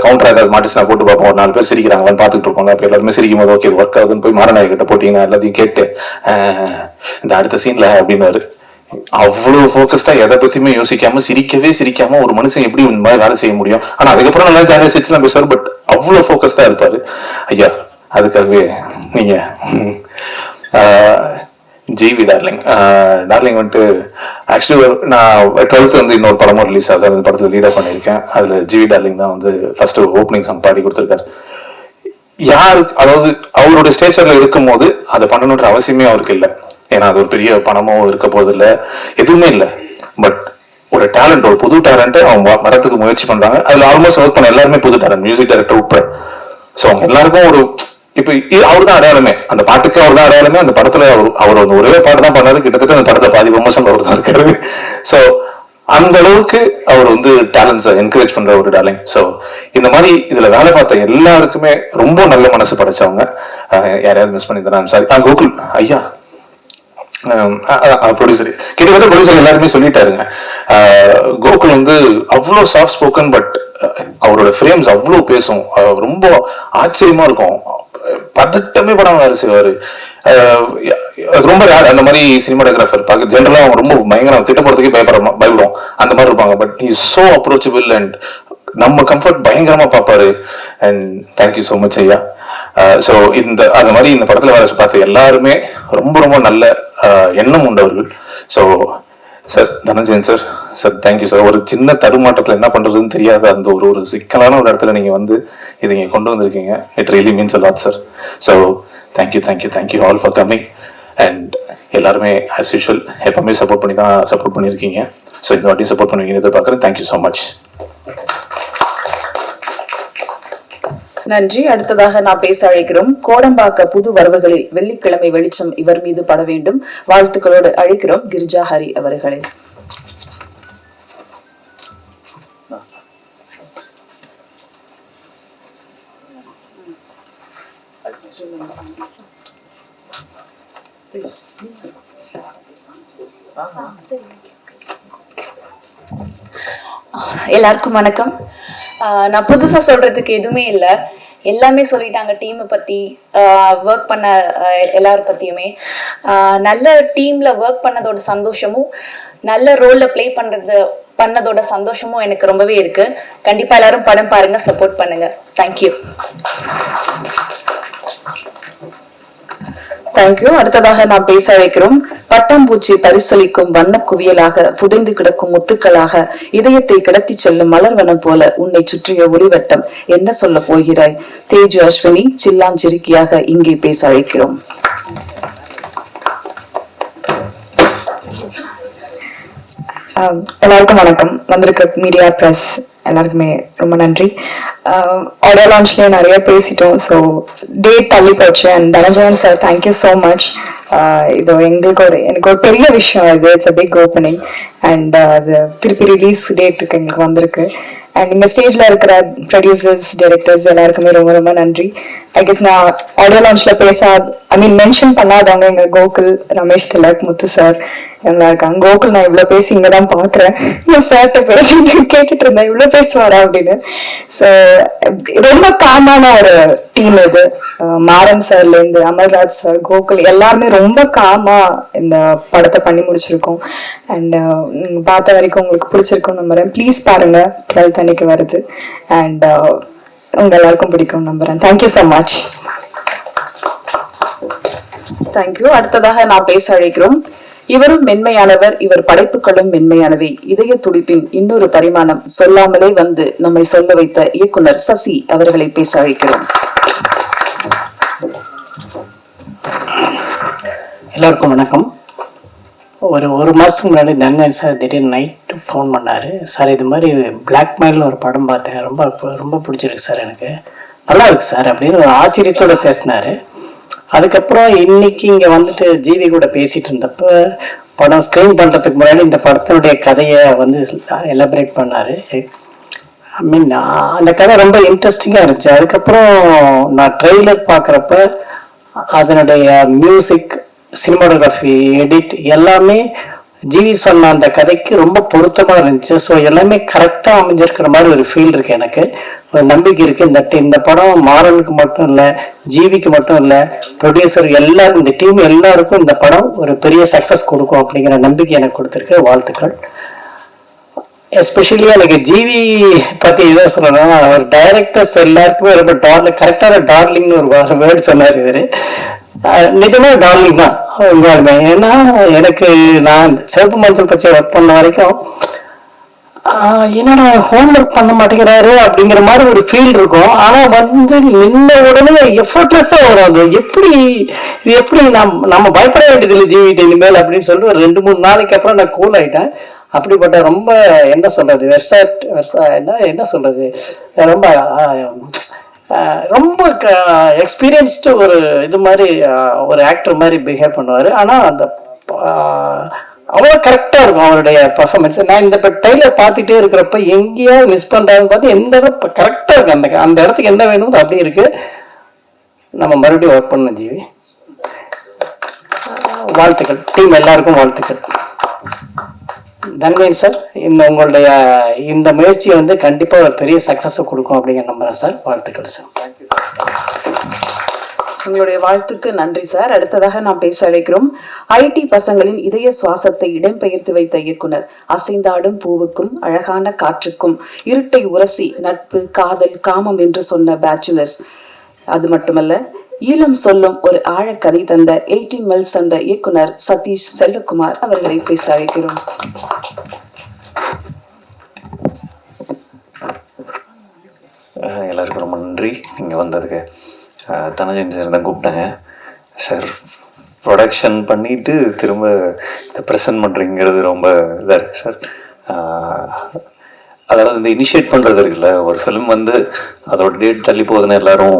கவுண்டர் ஏதாவது மாட்டிச்சுனா போட்டு பார்ப்போம். ஒரு 4 பேர் சிரிக்கிறாங்கன்னு பார்த்துட்டு இருப்போம். அப்போ எல்லாருமே சிரிக்கும் போது ஓகே ஒர்க் ஆகுதுன்னு போய் மாரநாயக கிட்ட போட்டீங்கன்னா எல்லாத்தையும் கேட்டு இந்த அடுத்த சீன்ல அப்படின்னாரு. அவ்வளவு போக்கஸ்டா எதை பத்தியுமே யோசிக்காம சிரிக்காம ஒரு மனுஷன் எப்படி இந்த மாதிரி வேலை செய்ய முடியும்? ஆனா அதுக்கப்புறம் நல்லா ஜாலியா சிரிச்சுலாம் பேசுவார். பட் அவ்வளவு போக்கஸ்டா இருப்பாரு ஐயா. அதுக்காகவே நீங்க ஜிவி டார்லிங் வந்துட்டு ஆக்சுவலி நான் 12th வந்து இன்னொரு படமும் ரிலீஸ் ஆகுது. அந்த படத்துல லீடா பண்ணியிருக்கேன். அதுல ஜிவி டார்லிங் தான் வந்து ஃபர்ஸ்ட் ஓப்பனிங் சாங் பாடி கொடுத்துருக்காரு. யாருக்கு, அதாவது அவருடைய ஸ்டேச்சர்ல இருக்கும் போது அதை பண்ணணுன்ற அவசியமே அவருக்கு இல்லை. ஏன்னா அது ஒரு பெரிய பணமோ இருக்க போது இல்லை, எதுவுமே இல்லை. பட் ஒரு டேலண்ட், ஒரு புது டேலண்ட் அவங்க வரத்துக்கு முயற்சி பண்றாங்க. அதுல ஆல்மோஸ்ட் ஒர்க் பண்ண எல்லாருமே புது டேலண்ட், மியூசிக் டைரக்டர் உட்பட. ஸோ அவங்க எல்லாருக்கும் ஒரு இப்ப அவர் தான் அடையாளமே, அந்த பாட்டுக்கு அவர் தான் அடையாளமே. அந்த படத்துல அவர் வந்து ஒரே பாட்டு தான் பண்ணாரு. கிட்டத்தட்ட அந்த படத்துல பாதி ப்ரமோஷன் அவர் தான் இருக்காரு. ஸோ அந்த அளவுக்கு அவர் வந்து டேலண்ட்ஸை என்கரேஜ் பண்ற ஒரு டார்லிங். ஸோ இந்த மாதிரி இதுல வேலை பார்த்த எல்லாருக்குமே ரொம்ப நல்ல மனசு படைச்சவங்க. யாரையாவது மிஸ் பண்ணி தரேன், சாரி. கோகுல் ஐயா ப்ரொடியூசர், கிட்டத்தட்ட ப்ரொடியூசர் எல்லாருமே சொல்லிட்டாருங்க. கோகுல் வந்து அவ்வளோ சாஃப்ட் ஸ்போக்கன். பட் அவரோட ஃப்ரேம்ஸ் அவ்வளோ பேசும், ரொம்ப ஆச்சரியமா இருக்கும். பதட்டமே படம் வேலை செய்வாரு. ரொம்ப ரேர் அந்த மாதிரி சினிமாட்டோகிராஃபர் பார்க்க. ஜென்ரலா அவங்க ரொம்ப பயங்கரம், கிட்ட போறதுக்கே பயப்படுவோம் அந்த மாதிரி இருப்பாங்க. But he is so approachable and நம்ம கம்ஃபர்ட் பயங்கரமா பார்ப்பாரு. அண்ட் தேங்க்யூ ஸோ மச் ஐயா. ஸோ அந்த மாதிரி இந்த படத்துல வேலை பார்த்து எல்லாருமே ரொம்ப ரொம்ப நல்ல எண்ணம் உண்டவர்கள். So sir Dhananjayan sir thank you sir. ஒரு சின்ன தடுமாற்றத்தில் என்ன பண்றதுன்னு தெரியாத அந்த ஒரு சிக்கலான ஒரு இடத்துல நீங்க வந்து இதை நீங்க கொண்டு வந்திருக்கீங்க. It really means a lot sir. So thank you all for coming. And எல்லாருமே ஆஸ் யூஷுவல் எப்பவுமே சப்போர்ட் பண்ணியிருக்கீங்க. ஸோ இந்த வாட்டி சப்போர்ட் பண்ணுவீங்கன்னு எதிர்பார்க்குறேன். Thank you so much. நன்றி. அடுத்ததாக நான் பேச அழைக்கிறோம் கோடம்பாக்க புது வரவுகளில் வெள்ளிக்கிழமை வெளிச்சம் இவர் மீது பட வேண்டும். வாழ்த்துக்களோடு அழைக்கிறோம் கிரிஜா ஹரி அவர்களை. எல்லாருக்கும் வணக்கம். நான் புதுசா சொல்றதுக்கு எதுவுமே இல்லை, எல்லாமே சொல்லிட்டாங்க. டீமை பத்தி, ஒர்க் பண்ண எல்லாரும் பத்தியுமே. நல்ல டீம்ல ஒர்க் பண்ணதோட சந்தோஷமும், நல்ல ரோல்ல பிளே பண்ணதோட சந்தோஷமும் எனக்கு ரொம்பவே இருக்கு. கண்டிப்பா எல்லாரும் படம் பாருங்க, சப்போர்ட் பண்ணுங்க. தேங்க்யூ. தேங்க்யூ. அடுத்ததாக நாம் பேச அழைக்கிறோம். பட்டாம்பூச்சி பரிசளிக்கும் வண்ண குவியலாக, புதைந்து கிடக்கும் முத்துக்களாக, இதயத்தை கிடத்தி செல்லும் மலர்வனம் போல உன்னை சுற்றிய ஒளிவட்டம், என்ன சொல்ல போகிறாய்? தேஜு அஸ்வினி சில்லாஞ்சிருக்கியாக இங்கே பேச அழைக்கிறோம். எல்லாருக்கும் வணக்கம். வந்திருக்க மீடியா பிரஸ் எல்லாருக்குமே ரொம்ப நன்றி. ஆடியோ லான்ச்லேயே நிறைய பேசிட்டோம். ஸோ டேட் தள்ளி போச்சு. And Dhananjayan sir, thank you so much. இது எனக்கு ஒரு பெரிய விஷயம். இது it's a big opening. And அது திருப்பி ரிலீஸ் டேட்டுக்கு எங்களுக்கு வந்திருக்கு. அண்ட் இந்த ஸ்டேஜ்ல இருக்கிற ப்ரொடியூசர்ஸ், டைரக்டர்ஸ் எல்லாருக்குமே ரொம்ப ரொம்ப நன்றி. ஐ கெஸ் நான் ஆடியோ லான்ச்ல மென்ஷன் பண்ணாதவங்க எங்க கோகுல், ரமேஷ் திலக், முத்து சார் இவங்களா இருக்காங்க. கோகுல் நான் இவ்வளவு பேசி இங்கதான் பாக்குறேன். சார்ட்ட பேசி கேட்டுட்டு இருந்தேன், இவ்வளவு பேசுவாரா அப்படின்னு. ஸோ ரொம்ப காமான ஒரு டீம் இது. மாறன் சார்ல இருந்து அமல்ராஜ் சார், கோகுல் எல்லாருமே ரொம்ப காமா இந்த படத்தை பண்ணி முடிச்சிருக்கோம். அண்ட் நீங்க பார்த்த வரைக்கும் உங்களுக்கு பிடிச்சிருக்கும் நம்புறேன். ப்ளீஸ் பாருங்க, 12th அன்னைக்கு வருது. அண்ட் உங்க எல்லாருக்கும் பிடிக்கும் நம்புறேன். Thank you so much. தேங்க்யூ. அடுத்ததாக நாம் பேச அழைக்கிறோம். இவரும் மென்மையானவர், இவர் படைப்புகளும் மென்மையானவை. இதய துடிப்பின் இன்னொரு பரிமாணம், சொல்லாமலே வந்து நம்மை சொல்ல வைத்த இயக்குனர் சசி அவர்களை பேச அழைக்கிறோம். எல்லாருக்கும் வணக்கம். ஒரு மாதத்துக்கு முன்னாடி தன்வன் சார் திடீர்னு நைட்டு ஃபோன் பண்ணார். சார் இது மாதிரி பிளாக்மெயில்னு ஒரு படம் பார்த்தேன், ரொம்ப பிடிச்சிருக்கு சார், எனக்கு நல்லா இருக்கு சார் அப்படின்னு ஒரு ஆச்சரியத்தோடு பேசினார். அதுக்கப்புறம் இன்னைக்கு இங்கே வந்துட்டு ஜிவி கூட பேசிகிட்டு இருந்தப்போ படம் ஸ்க்ரீன் பண்ணுறதுக்கு முன்னாடி இந்த படத்தினுடைய கதையை வந்து எலபரேட் பண்ணார். அந்த கதை ரொம்ப இன்ட்ரெஸ்டிங்காக இருந்துச்சு. அதுக்கப்புறம் நான் ட்ரெய்லர் பார்க்குறப்ப அதனுடைய மியூசிக், சினிமாட்டோகிராஃபி, எடிட் எல்லாமே ஜிவி சொன்ன அந்த கதைக்கு ரொம்ப பொருத்தமாக இருந்துச்சு. ஸோ எல்லாமே கரெக்டாக அமைஞ்சிருக்கிற மாதிரி ஒரு ஃபீல் இருக்குது. எனக்கு ஒரு நம்பிக்கை இருக்குது. இந்த படம் மாறனுக்கு மட்டும் இல்லை, ஜிவிக்கு மட்டும் இல்லை, ப்ரொடியூசர் எல்லாரும், இந்த டீம் எல்லாருக்கும் இந்த படம் ஒரு பெரிய சக்ஸஸ் கொடுக்கும் அப்படிங்கிற நம்பிக்கை எனக்கு கொடுத்துருக்கு. வாழ்த்துக்கள். எஸ்பெஷலி எனக்கு ஜிவி பற்றி எதை சொல்லணும்னா, அவர் டைரக்டர்ஸ் எல்லாருக்குமே ரொம்ப கரெக்டான டார்லிங்னு ஒரு வேர்டு சொன்னார். இவர் நிஜமே டார்லிங் தான் உங்களுமே. ஏன்னா எனக்கு நான் சிறப்பு மருத்துவ பற்றி ஒர்க் பண்ண வரைக்கும் என்னடா ஹோம்ஒர்க் பண்ண மாட்டேங்கிறாரு அப்படிங்கிற மாதிரி ஒரு ஃபீல் இருக்கும். ஆனா வந்து நின்ன உடனே எஃபர்ட்லெஸ்ஸா வரும். அது எப்படி நம்ம பயப்பட வேண்டியது இல்லை ஜிவிட்ட இனிமேல் அப்படின்னு சொல்லிட்டு ஒரு 2-3 நாளைக்கு அப்புறம் நான் கூல் ஆயிட்டேன். அப்படிப்பட்ட ரொம்ப என்ன சொல்றது என்ன சொல்றது ரொம்ப எக்ஸ்பீரியன்ஸ்டு ஒரு இது மாதிரி ஒரு ஆக்டர் மாதிரி பிஹேவ் பண்ணுவார். ஆனால் அந்த அவ்வளோ கரெக்டாக இருக்கும் அவருடைய பர்ஃபார்மன்ஸ். நான் இந்த ட்ரெய்லர் பார்த்துட்டே இருக்கிறப்ப எங்கேயாவது மிஸ் பண்ணுறான்னு பார்த்து எந்த இடம் கரெக்டாக இருக்கு. அந்த இடத்துக்கு என்ன வேணுமோ அப்படி இருக்கு. நம்ம மறுபடியும் ஒர்க் பண்ணணும் ஜிவி. வாழ்த்துக்கள். டீம் எல்லாருக்கும் வாழ்த்துக்கள். தன்வன் சார், உங்களுடைய இந்த முயற்சியை வந்து கண்டிப்பாக ஒரு பெரிய சக்ஸஸை கொடுக்கும் அப்படிங்கிற நம்புறேன் சார். வாழ்த்துக்கள் சார். உங்களுடைய வாழ்த்துக்கு நன்றி சார். அடுத்ததாக நாம் பேச அழைக்கிறோம். ஐடி பசங்களின் இதய சுவாசத்தை இடம்பெயர்த்து வைத்த இயக்குனர், அசைந்தாடும் பூவுக்கும் அழகான காற்றுக்கும் இருட்டை உரசி நட்பு, காதல், காமம் என்று சொன்ன பேச்சுலர்ஸ். அது மட்டுமல்ல, ஈழம் சொல்லும் ஒரு ஆழக்கதை தந்த 18 மில்ஸ் அந்த இயக்குனர் சதீஷ் செல்வகுமார் அவர்களை பேச அழைக்கிறோம். எல்லாருக்கும் ரொம்ப நன்றி இங்கே வந்ததுக்கு. தனஞ்சயன் சார் தான் கூப்பிட்டாங்க. சார் ப்ரொடக்ஷன் பண்ணிட்டு திரும்ப இதை ப்ரெசன்ட் பண்ணுறீங்கிறது ரொம்ப இதாக இருக்குது சார். அதாவது இந்த இனிஷியேட் பண்ணுறது இருக்குல்ல, ஒரு ஃபிலிம் வந்து அதோட டேட் தள்ளி போகுதுன்னு எல்லாரும்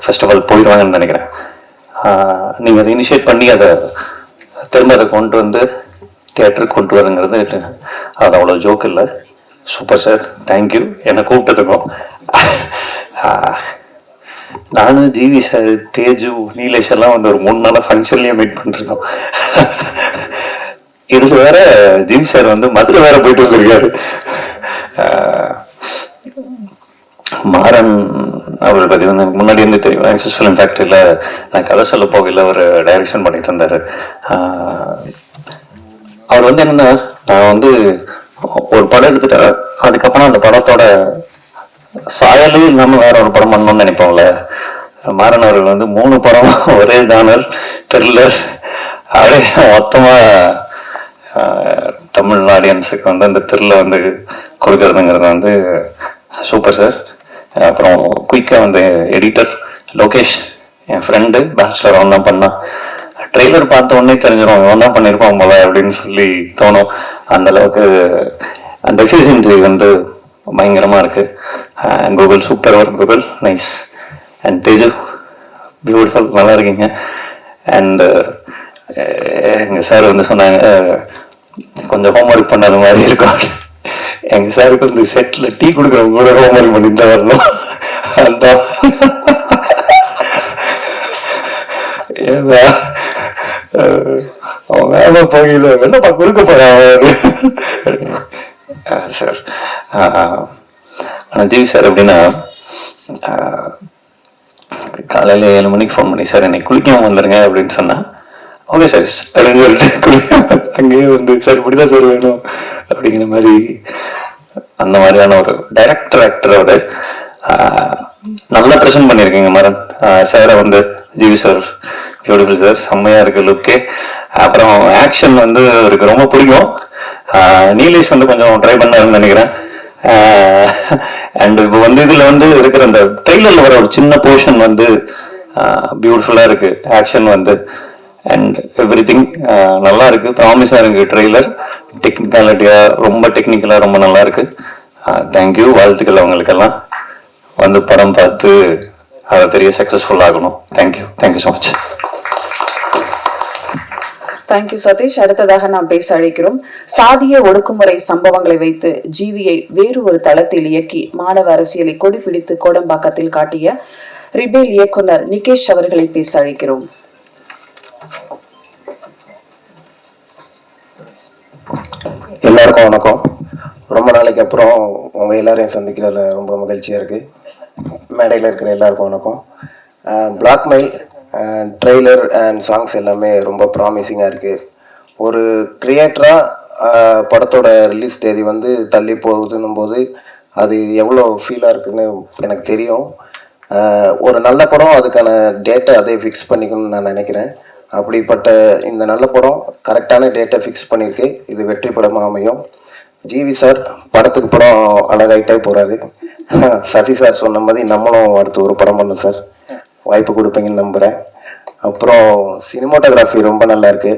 ஃபர்ஸ்ட் ஆஃப் ஆல் போயிடுவாங்கன்னு நினைக்கிறேன். நீங்கள் அதை இனிஷியேட் பண்ணி அதை திரும்ப அதை கொண்டு வந்து தியேட்டருக்கு கொண்டு வரங்கிறது அது அவ்வளோ ஜோக் இல்லை. சூப்பர் சார், தேங்க்யூ என்னை கூப்பிட்டதுக்கும். நானும் ஜிவி சார், தேஜு, நீலேஷ் எல்லாம் வந்து ஒரு 3 நாளா ஃபங்க்ஷன்லயே மீட் பண்ணிருக்கோம். இதுல வேற ஜிவி சார் வந்து மதுரை வேற போயிட்டு வந்திருக்காரு. மாறன் அவரை பத்தி வந்து எனக்கு முன்னாடி இருந்து தெரியும். ஆக்சஸ் ஃபிலிம் ஃபேக்டரியில நான் கதை சொல்ல போகல ஒரு டைரக்ஷன் பண்ணிட்டு இருந்தாரு. அவர் வந்து என்னன்னா, நான் வந்து ஒரு படம் எடுத்துட்டேன், அதுக்கப்புறம் அந்த படத்தோட சாயலே இல்லாம வேற ஒரு படம் பண்ணணும்னு நினைப்போம்ல. மாறன் அவர்கள் வந்து 3 படம் ஒரே ஜானர் த்ரில்லர் அப்படியே மொத்தமா தமிழ் ஆடியன்ஸுக்கு வந்து அந்த த்ரில்ல வந்து கொடுக்கறதுங்கிறது வந்து சூப்பர் சார். அப்புறம் குயிக்கா வந்து எடிட்டர் லோகேஷ், என் ஃப்ரெண்டு, பேச்சுலர், அவன் தான் பண்ணான். ட்ரெய்லர் பார்த்த உடனே தெரிஞ்சிடும் இவன் தான் பண்ணியிருப்பான் போல அப்படின்னு சொல்லி தோணும். அந்த அளவுக்கு அந்த எஃபிஷியன்சி வந்து பயங்கரமா இருக்கு. Google super work, Google nice. And Teju beautiful, நல்லா இருக்கீங்க. அண்ட் எங்க சார் வந்து சொன்னாங்க கொஞ்சம் ஹோம்ஒர்க் பண்ணாத மாதிரி இருக்கும். எங்க சாருக்கு வந்து செட்ல டீ கொடுக்குறவங்க கூட ஹோம்ஒர்க் பண்ணிட்டு தான் வரணும். அவன் வேலை போயில என்னப்பா கொடுக்க போறான் சார். ஜிவி சார் எப்படின்னா, காலையில 7 மணிக்கு ஃபோன் பண்ணி, சார் என்னை குளிக்காம வந்துருங்க அப்படின்னு சொன்னா, ஓகே சார் அப்படின்னு சொல்லிட்டு அங்கேயே வந்து சார் இப்படிதான் சார் வேணும் அப்படிங்கிற மாதிரி, அந்த மாதிரியான ஒரு டைரக்டர் ஆக்டரோட நல்லா ப்ரெசென்ட் பண்ணியிருக்கீங்க மாறன் சாரை வந்து. ஜிவி சார் பியூட்டிஃபுல் சார், செம்மையா இருக்கு லுக்கே. அப்புறம் ஆக்ஷன் வந்து அவருக்கு ரொம்ப பிடிக்கும். நீலேஷ் வந்து கொஞ்சம் ட்ரை பண்ணாருன்னு நினைக்கிறேன். அண்ட் இப்போ வந்து இதுல வந்து இருக்கிற அந்த ட்ரெய்லர்ல வர ஒரு சின்ன போர்ஷன் வந்து பியூட்டிஃபுல்லா இருக்கு. ஆக்ஷன் வந்து அண்ட் எவ்ரி திங் நல்லா இருக்கு, ப்ராமிஸா இருக்கு. ட்ரெய்லர் டெக்னிக்காலிட்டியா ரொம்ப டெக்னிக்கலா ரொம்ப நல்லா இருக்கு. தேங்க்யூ, வாழ்த்துக்கள் அவங்களுக்கெல்லாம். வந்து படம் பார்த்து அதை பெரிய சக்சஸ்ஃபுல் ஆகணும். Thank you, thank you so much. Thank you Sathish. அடுத்ததாக நாம் பேச அழைக்கிறோம். சாதிய ஒடுக்குமுறை சம்பவங்களை வைத்து ஜிவியை வேறு ஒரு தளத்தில் இயக்கி மாணவ அரசியலை கொடிபிடித்து கோடம்பாக்கத்தில் காட்டிய ரிபேல் இயக்குனர் நிகேஷ் அவர்களை பேச அழைக்கிறோம். எல்லாருக்கும் வணக்கம். ரொம்ப நாளைக்கு அப்புறம் உங்க எல்லாரையும் சந்திக்கிறதுல ரொம்ப மகிழ்ச்சியா இருக்கு. மேடையில் இருக்கிற எல்லாருக்கும் வணக்கம். பிளாக்மெயில் ட்ரெய்லர் அண்ட் சாங்ஸ் எல்லாமே ரொம்ப ப்ராமிசிங்காக இருக்குது. ஒரு கிரியேட்டராக படத்தோட ரிலீஸ் தேதி வந்து தள்ளி போகுதுன்னும் போது அது எவ்வளோ ஃபீலாக இருக்குன்னு எனக்கு தெரியும். ஒரு நல்ல படம் அதுக்கான டேட்டை அதே ஃபிக்ஸ் பண்ணிக்கணும்னு நான் நினைக்கிறேன். அப்படிப்பட்ட இந்த நல்ல படம் கரெக்டான டேட்டை ஃபிக்ஸ் பண்ணியிருக்கு. இது வெற்றி படமாக அமையும். ஜிவி சார் படத்துக்கு படம் அழகாயிட்டே போகிறாரு. சசி சார் சொன்ன மாதிரி நம்மளும் அடுத்து ஒரு படம் பண்ணோம் சார், வாய்ப்பு கொடுப்பீங்கன்னு நம்புகிறேன். அப்புறம் சினிமாட்டோகிராஃபி ரொம்ப நல்லா இருக்கு.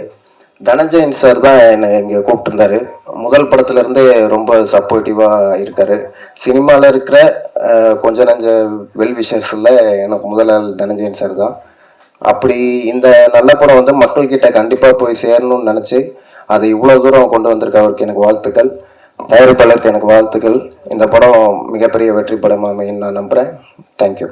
தனஞ்சயன் சார் தான் என்னை இங்கே கூப்பிட்டுருந்தாரு. முதல் படத்துலேருந்தே ரொம்ப சப்போர்ட்டிவாக இருக்காரு. சினிமாவில் இருக்கிற கொஞ்ச நஞ்ச வெல் விஷஸில் எனக்கு முதல் ஆள் தனஞ்சயன் சார் தான். அப்படி இந்த நல்ல படம் வந்து மக்கள்கிட்ட கண்டிப்பாக போய் சேரணும்னு நினச்சி அதை இவ்வளோ தூரம் கொண்டு வந்திருக்க அவருக்கு எனக்கு வாழ்த்துக்கள். தயாரிப்பாளருக்கு எனக்கு வாழ்த்துக்கள். இந்த படம் மிகப்பெரிய வெற்றி படமாக அமையும் நான் நம்புகிறேன். தேங்க்யூ.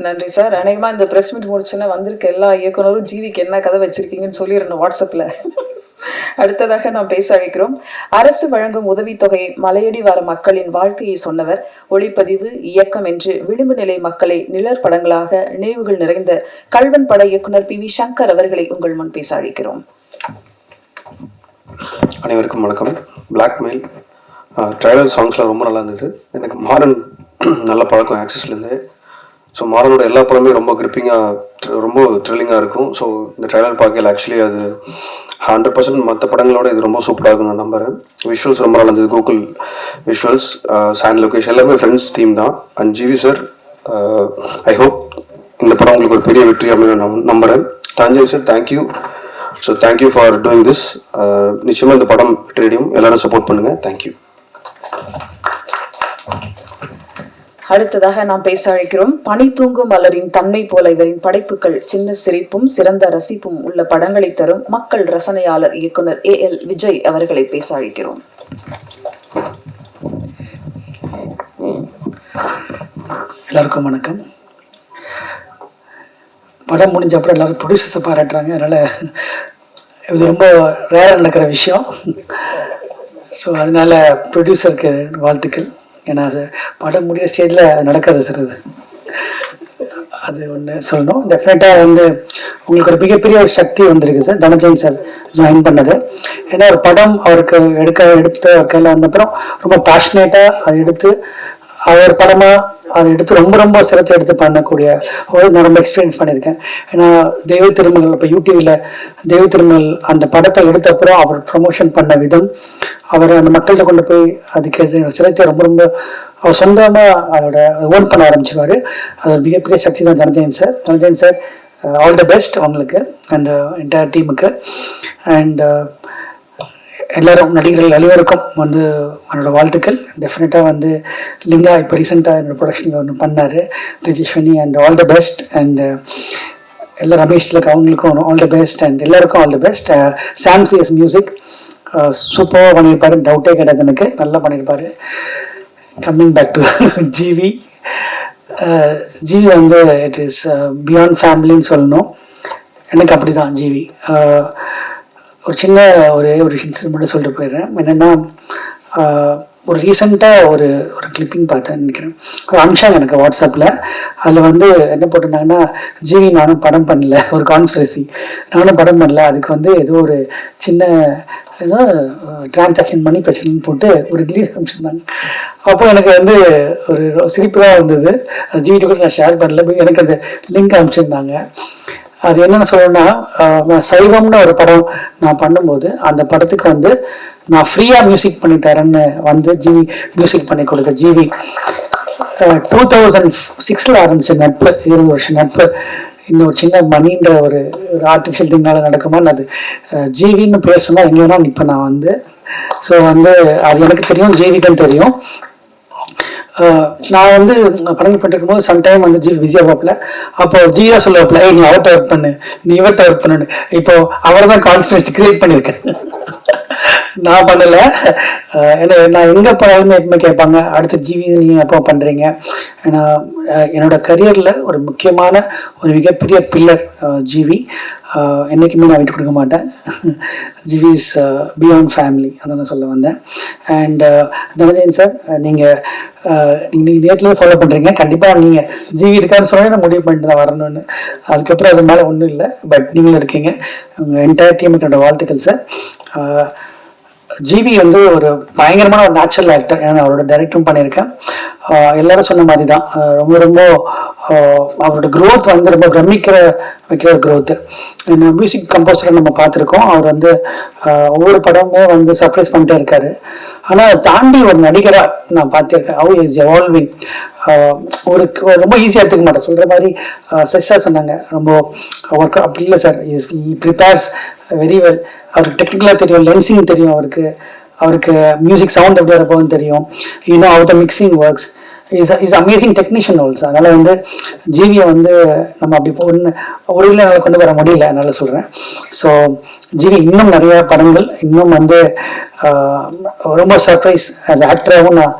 நன்றி சார். அநேகமா இந்த பிரஸ் மீட் முடிச்சுன்னா வந்திருக்க எல்லா இயக்குனரும் ஜிவிக்கு என்ன கதை வச்சிருக்கீங்கன்னு சொல்லிடணும் வாட்ஸ்அப்ல. அடுத்ததாக நாம் பேச அழைக்கிறோம். அரசு வழங்கும் உதவித்தொகையை மலையடி வார மக்களின் வாழ்க்கையை சொன்னவர், ஒளிப்பதிவு இயக்கம் என்று விளிம்பு நிலை மக்களை நிழற் படங்களாக நினைவுகள் நிறைந்த கல்வன் பட இயக்குனர் PV சங்கர் அவர்களை உங்கள் முன் பேச அழைக்கிறோம். அனைவருக்கும் வணக்கம். பிளாக்மெயில் ட்ரைலர் சாங்ஸ்லாம் ரொம்ப நல்லா இருந்தது. எனக்கு மாறன் நல்ல பழக்கம் ஆக்சஸ்லேருந்து. ஸோ மாறனோட எல்லா படமே ரொம்ப கிரிப்பிங்காக ரொம்ப த்ரில்லிங்காக இருக்கும். ஸோ இந்த ட்ரைலர் பார்க்கல ஆக்சுவலி அது 100% மற்ற படங்களோட இது ரொம்ப சூப்பராக இருக்கும் நான் நம்புகிறேன். விஷுவல்ஸ் ரொம்ப நல்லா இருந்தது. கூகுள் விஷுவல்ஸ், சாண்ட் லொகேஷன் எல்லாமே ஃப்ரெண்ட்ஸ் டீம் தான். And GV sir, I hope இந்த படம் உங்களுக்கு ஒரு பெரிய வெற்றி அப்படின்னு நான் நம்புகிறேன். Dhananjay sir, thank you. So thank you for doing this. நிச்சயமாக இந்த படம் வெற்றியடையும். எல்லாரும் சப்போர்ட் பண்ணுங்கள். தேங்க்யூ. அடுத்ததாக நாம் பேச அழைக்கிறோம். பனி தூங்கும் மலரின் தன்மை போல இவரின் படைப்புகள் சின்ன சிரிப்பும் சிறந்த ரசிப்பும் உள்ள படங்களை தரும் மக்கள் ரசனையாளர் இயக்குனர் AL விஜய் அவர்களை பேச அழைக்கிறோம். எல்லாருக்கும் வணக்கம். படம் முடிஞ்ச அப்புறம் எல்லாரும் ப்ரொடியூசர்ஸை பாராட்டுறாங்க, அதனால் இது ரொம்ப ரேராக நடக்கிற விஷயம். ஸோ அதனால் ப்ரொடியூசருக்கு வாழ்த்துக்கள். ஏன்னா அது படம் முடிகிற ஸ்டேஜில் நடக்காது சார், அது ஒன்று சொல்லணும். டெஃபினட்டாக உங்களுக்கு ஒரு மிகப்பெரிய ஒரு சக்தி வந்திருக்கு சார், தனஞ்சயன் சார் ஜாயின் பண்ணது. ஏன்னா ஒரு படம் அவருக்கு எடுத்த கையில் வந்தப்புறம் ரொம்ப பேஷனேட்டாக அதை எடுத்து அவர் படமாக அதை எடுத்து ரொம்ப ரொம்ப சிரத்தை எடுத்து பண்ணக்கூடிய நான் ரொம்ப எக்ஸ்பீரியன்ஸ் பண்ணியிருக்கேன். ஏன்னா தெய்வ திருமகள், இப்போ யூடிவியில் தெய்வ திருமகள் அந்த படத்தை எடுத்த அப்புறம் அவர் ப்ரொமோஷன் பண்ண விதம், அவர் அந்த மக்கள்கிட்ட கொண்டு போய் அதுக்கு சிரத்தை ரொம்ப ரொம்ப அவர் சொந்தமாக அதோட ஓன் பண்ண ஆரம்பிச்சிருவார். அது ஒரு மிகப்பெரிய சக்தி தான் Dhananjayan sir. Dhananjayan sir all the best உங்களுக்கு, அந்த என்டையர் டீமுக்கு. அண்ட் எல்லாரும் நடிகர்கள் அனைவருக்கும் என்னோட வாழ்த்துக்கள். டெஃபினட்டாக லிங்கா இப்போ ரீசெண்டாக என்னோட ப்ரொடக்ஷனில் ஒன்று பண்ணார், Tejaswini. And all the best. And எல்லா ரமேஷ் திலக் அவங்களுக்கும் ஆல் த பெஸ்ட். அண்ட் எல்லாருக்கும் all the best. Sam CS music சூப்பராக பண்ணியிருப்பாரு, டவுட்டே கிடையாது எனக்கு, நல்லா பண்ணியிருப்பாரு. Coming back to GV, GV it is beyond ஃபேமிலின்னு சொல்லணும். எனக்கு அப்படி தான் ஜிவி. ஒரு சின்ன ஒரு இன்சிடென்ட் மட்டும் சொல்லிட்டு போயிடுறேன். என்னென்னா, ஒரு ரீசெண்டாக ஒரு கிளிப்பிங் பார்த்தேன்னு நினைக்கிறேன், ஒரு அம்சம் எனக்கு வாட்ஸ்அப்பில். அதில் என்ன போட்டிருந்தாங்கன்னா, ஜிவி நானும் படம் பண்ணல, ஒரு கான்ஸ்பிரசி, நானும் படம் பண்ணல, அதுக்கு ஏதோ ஒரு சின்ன ஏதோ டிரான்சாக்ஷன் மணி பிரச்சனைன்னு போட்டு ஒரு ரிலீஸ் அனுப்பிச்சிருந்தாங்க. அப்போ எனக்கு ஒரு சிரிப்பாக இருந்தது. அது ஜிவிட்ட கூட நான் ஷேர் பண்ணல, எனக்கு அந்த லிங்க் அனுப்பிச்சிருந்தாங்க. அது என்னென்னு சொல்லணும்னா, சைவம்னு ஒரு படம் நான் பண்ணும்போது அந்த படத்துக்கு நான் ஃப்ரீயாக மியூசிக் பண்ணி தரேன்னு ஜிவி மியூசிக் பண்ணி கொடுத்த ஜிவி 2006 ஆரம்பித்த நட்பு, 20 வருஷம் நட்பு. இந்த ஒரு சின்ன மணின்ற ஒரு ஆர்டிஃபிஷியல் திங்னால நடக்குமான்னு, அது ஜிவின்னு பேசணும் எங்கே வேணாலும் இப்போ நான் ஸோ அது எனக்கு தெரியும், ஜிவிக்குன்னு தெரியும். நான் படம் பண்ணிருக்கும் போது சம்டைம் ஜிவி பிஸியாக பார்ப்பல. அப்போ ஜியா சொல்லுவாப்ல, நீ அவர்கிட்ட ஒர்க் பண்ணு, நீ இவர்கிட்ட ஒர்க் பண்ணு. இப்போ அவர் தான் கான்ஃபிடன்ஸ் கிரியேட் பண்ணியிருக்கேன், நான் பண்ணல. ஏன்னா நான் எங்கே போனாலுமே எப்பவுமே கேட்பாங்க, அடுத்த ஜிவி நீங்கள் எப்போ பண்ணுறீங்க. ஏன்னா என்னோட கரியரில் ஒரு முக்கியமான ஒரு மிகப்பெரிய பில்லர் ஜிவி. என்றைக்குமே நான் விட்டு கொடுக்க மாட்டேன். ஜிவி இஸ் பியாண்ட் ஃபேமிலி, அதை நான் சொல்ல வந்தேன். அண்ட் தனஞ்சயன் சார், நீங்கள் நேர்லேயே ஃபாலோ பண்ணுறீங்க. கண்டிப்பாக நீங்கள் ஜிவி இருக்கான்னு சொன்னாலே நான் முடிவு பண்ணிட்டு தான் வரணும்னு. அதுக்கப்புறம் அது மேலே ஒன்றும் இல்லை, பட் நீங்களும் இருக்கீங்க. உங்கள் என்டையர் டீமுக்கு என்னோட வாழ்த்துக்கள் சார். ஜிவி ஒரு பயங்கரமான ஒரு நேச்சுரல் ஆக்டர். ஏன்னா அவரோட டைரக்டும் பண்ணியிருக்கேன். எல்லாரும் சொன்ன மாதிரி தான், ரொம்ப ரொம்ப அவரோட க்ரோத் ரொம்ப பிரமிக்கிற வைக்கிற க்ரோத்து. மியூசிக் கம்போசரை நம்ம பார்த்துருக்கோம். அவர் ஒவ்வொரு படமுமே சர்ப்ரைஸ் பண்ணிட்டே இருக்காரு. ஆனால் அதை தாண்டி ஒரு நடிகராக நான் பார்த்துருக்கேன். How is evolving. ஒரு ரொம்ப ஈஸியாக எடுத்துக்க மாட்டேன், சொல்கிற மாதிரி சச்சிதா சொன்னாங்க, ரொம்ப ஒர்க் அப்படி இல்லை சார். இ ப்ரிப்பேர்ஸ் வெரி வெல். அவருக்கு டெக்னிக்கலாக தெரியும், லென்சிங் தெரியும், அவருக்கு மியூசிக் சவுண்ட் எப்படி வரப்போகுதுன்னு தெரியும். இன்னும் அவர் the mixing works is amazing technician also. அதனால் ஜிவியை நம்ம அப்படி ஒரு என்னால் கொண்டு வர முடியல, அதனால் சொல்கிறேன். ஸோ ஜிவி இன்னும் நிறைய படங்கள், இன்னும் ரொம்ப சர்ப்ரைஸ் ஆஸ் ஆக்டராகவும் நான்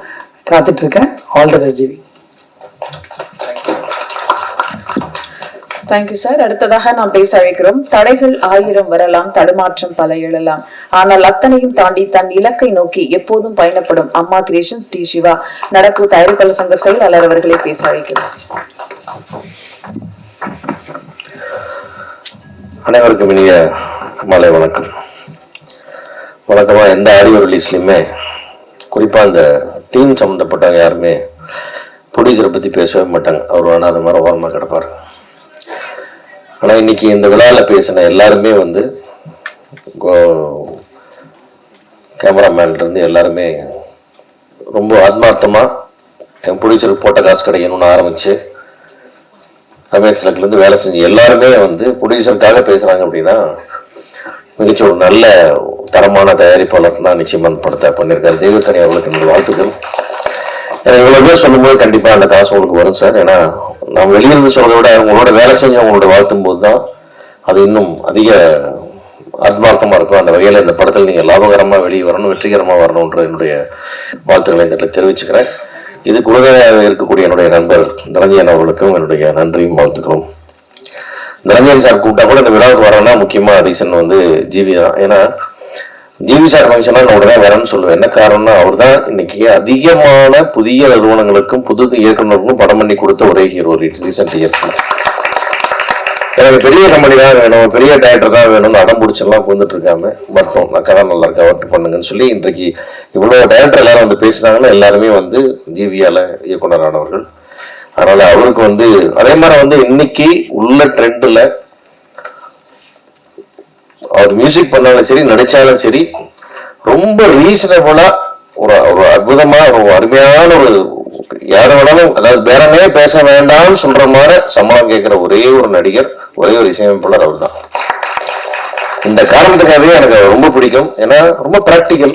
காத்துட்ருக்கேன். All the best GV. Thank you sir. அடுத்ததாக நாம் பேச அழைக்கிறோம். தடைகள் 1000 வரலாம், தடுமாற்றம் பல எழலாம், ஆனால் அத்தனையும் தாண்டி தன் இலக்கை நோக்கி எப்போதும் பயணப்படும் அம்மா கிரியேஷன் டி சிவா நடப்பு தயாரிப்பாளர் சங்க செயலாளர் அவர்களை பேச அழைக்கிறோம். அனைவருக்கும் இனிய மாலை வணக்கம். வழக்கமா எந்த ஆடியோ ரிலீஸ்லையுமே குறிப்பா இந்த டீம் சம்மந்தப்பட்டவங்க யாருமே ப்ரொடியூசரை பத்தி பேசவே மாட்டாங்க. அவர் வேணா அது மாதிரி ஓரமாக கிடப்பாரு. ஆனால் இன்னைக்கு இந்த விழாவில் பேசின எல்லாருமே கேமராமேன்லேருந்து எல்லாருமே ரொம்ப ஆத்மார்த்தமாக என் ப்ரொடியூசருக்கு போட்ட காசு கிடைக்கணும்னு ஆரம்பித்து ரமேஷ் திலக்லேருந்து வேலை செஞ்சு எல்லாருமே ப்ரொடியூசருக்காக பேசுகிறாங்க. அப்படின்னா மிகச்ச ஒரு நல்ல தரமான தயாரிப்பாளர் தான் நிச்சயமாக அந்த படத்தை பண்ணியிருக்காரு. தெய்வக்கனி அவர்களுக்கு என்னோட வாழ்த்துக்கள். ஏன்னா இவ்வளோ பேர் சொல்லும்போது கண்டிப்பாக அந்த காசு உங்களுக்கு வரும் சார். ஏன்னா நான் வெளியிருந்து சொல்றதை விட உங்களோட வேலை செஞ்சு அவங்களோட வாழ்த்தும் போது தான் அது இன்னும் அதிக ஆத்மார்த்தமாக இருக்கும். அந்த வகையில் இந்த படத்தில் நீங்கள் லாபகரமாக வெளியே வரணும், வெற்றிகரமாக வரணுன்ற என்னுடைய வாழ்த்துக்களை இந்த இடத்துல தெரிவிச்சுக்கிறேன். இதுக்கு உறுதுணையாக இருக்கக்கூடிய என்னுடைய நண்பர் தனஞ்சயன் அவர்களுக்கும் என்னுடைய நன்றியும் வாழ்த்துக்களும். தனஞ்சயன் சார் கூப்பிட்டா கூட இந்த விழாவுக்கு வரேன்னா முக்கியமா ரீசன் வந்து ஜிவி தான். ஏன்னா ஜிவி சார் ஃபங்க்ஷனா நான் உடனே வரேன்னு சொல்லுவேன். என்ன காரணம்னா அவர் தான் இன்னைக்கு அதிகமான புதிய நிறுவனங்களுக்கும் புது இயக்குநருக்கும் படம் பண்ணி கொடுத்த ஒரே ஹீரோ ரீசெண்ட் இயர்ஸ். எனக்கு பெரிய கம்பெனி தான் வேணும், பெரிய டேரக்டர் தான் வேணும்னு அடம் பிடிச்செல்லாம் வந்துட்டு இருக்காம மட்டும் நான் கதை நல்லா இருக்கா ஒர்க் பண்ணுங்கன்னு சொல்லி இன்றைக்கு இவ்வளோ டேரக்டர் எல்லாரும் வந்து பேசுனாங்கன்னா எல்லாருமே வந்து ஜிவியால இயக்குனரானவர்கள். அதனால அவருக்கு வந்து அதே மாதிரி வந்து இன்னைக்கு உள்ள ட்ரெண்ட்ல அவர் மியூசிக் பண்ணாலும் சரி நடிச்சாலும் சரி ரொம்ப ரீசனபிளா ஒரு ஒரு அற்புதமா ஒரு அருமையான ஒரு யாரை வேணாலும் அதாவது பேரமே பேச வேண்டாம்னு சொல்ற மாதிரி சம்பளம் கேட்கிற ஒரே ஒரு நடிகர், ஒரே ஒரு இசையமைப்பாளர் அவர் தான். இந்த காரணத்துக்காகவே எனக்கு ரொம்ப பிடிக்கும். ஏன்னா ரொம்ப பிராக்டிக்கல்,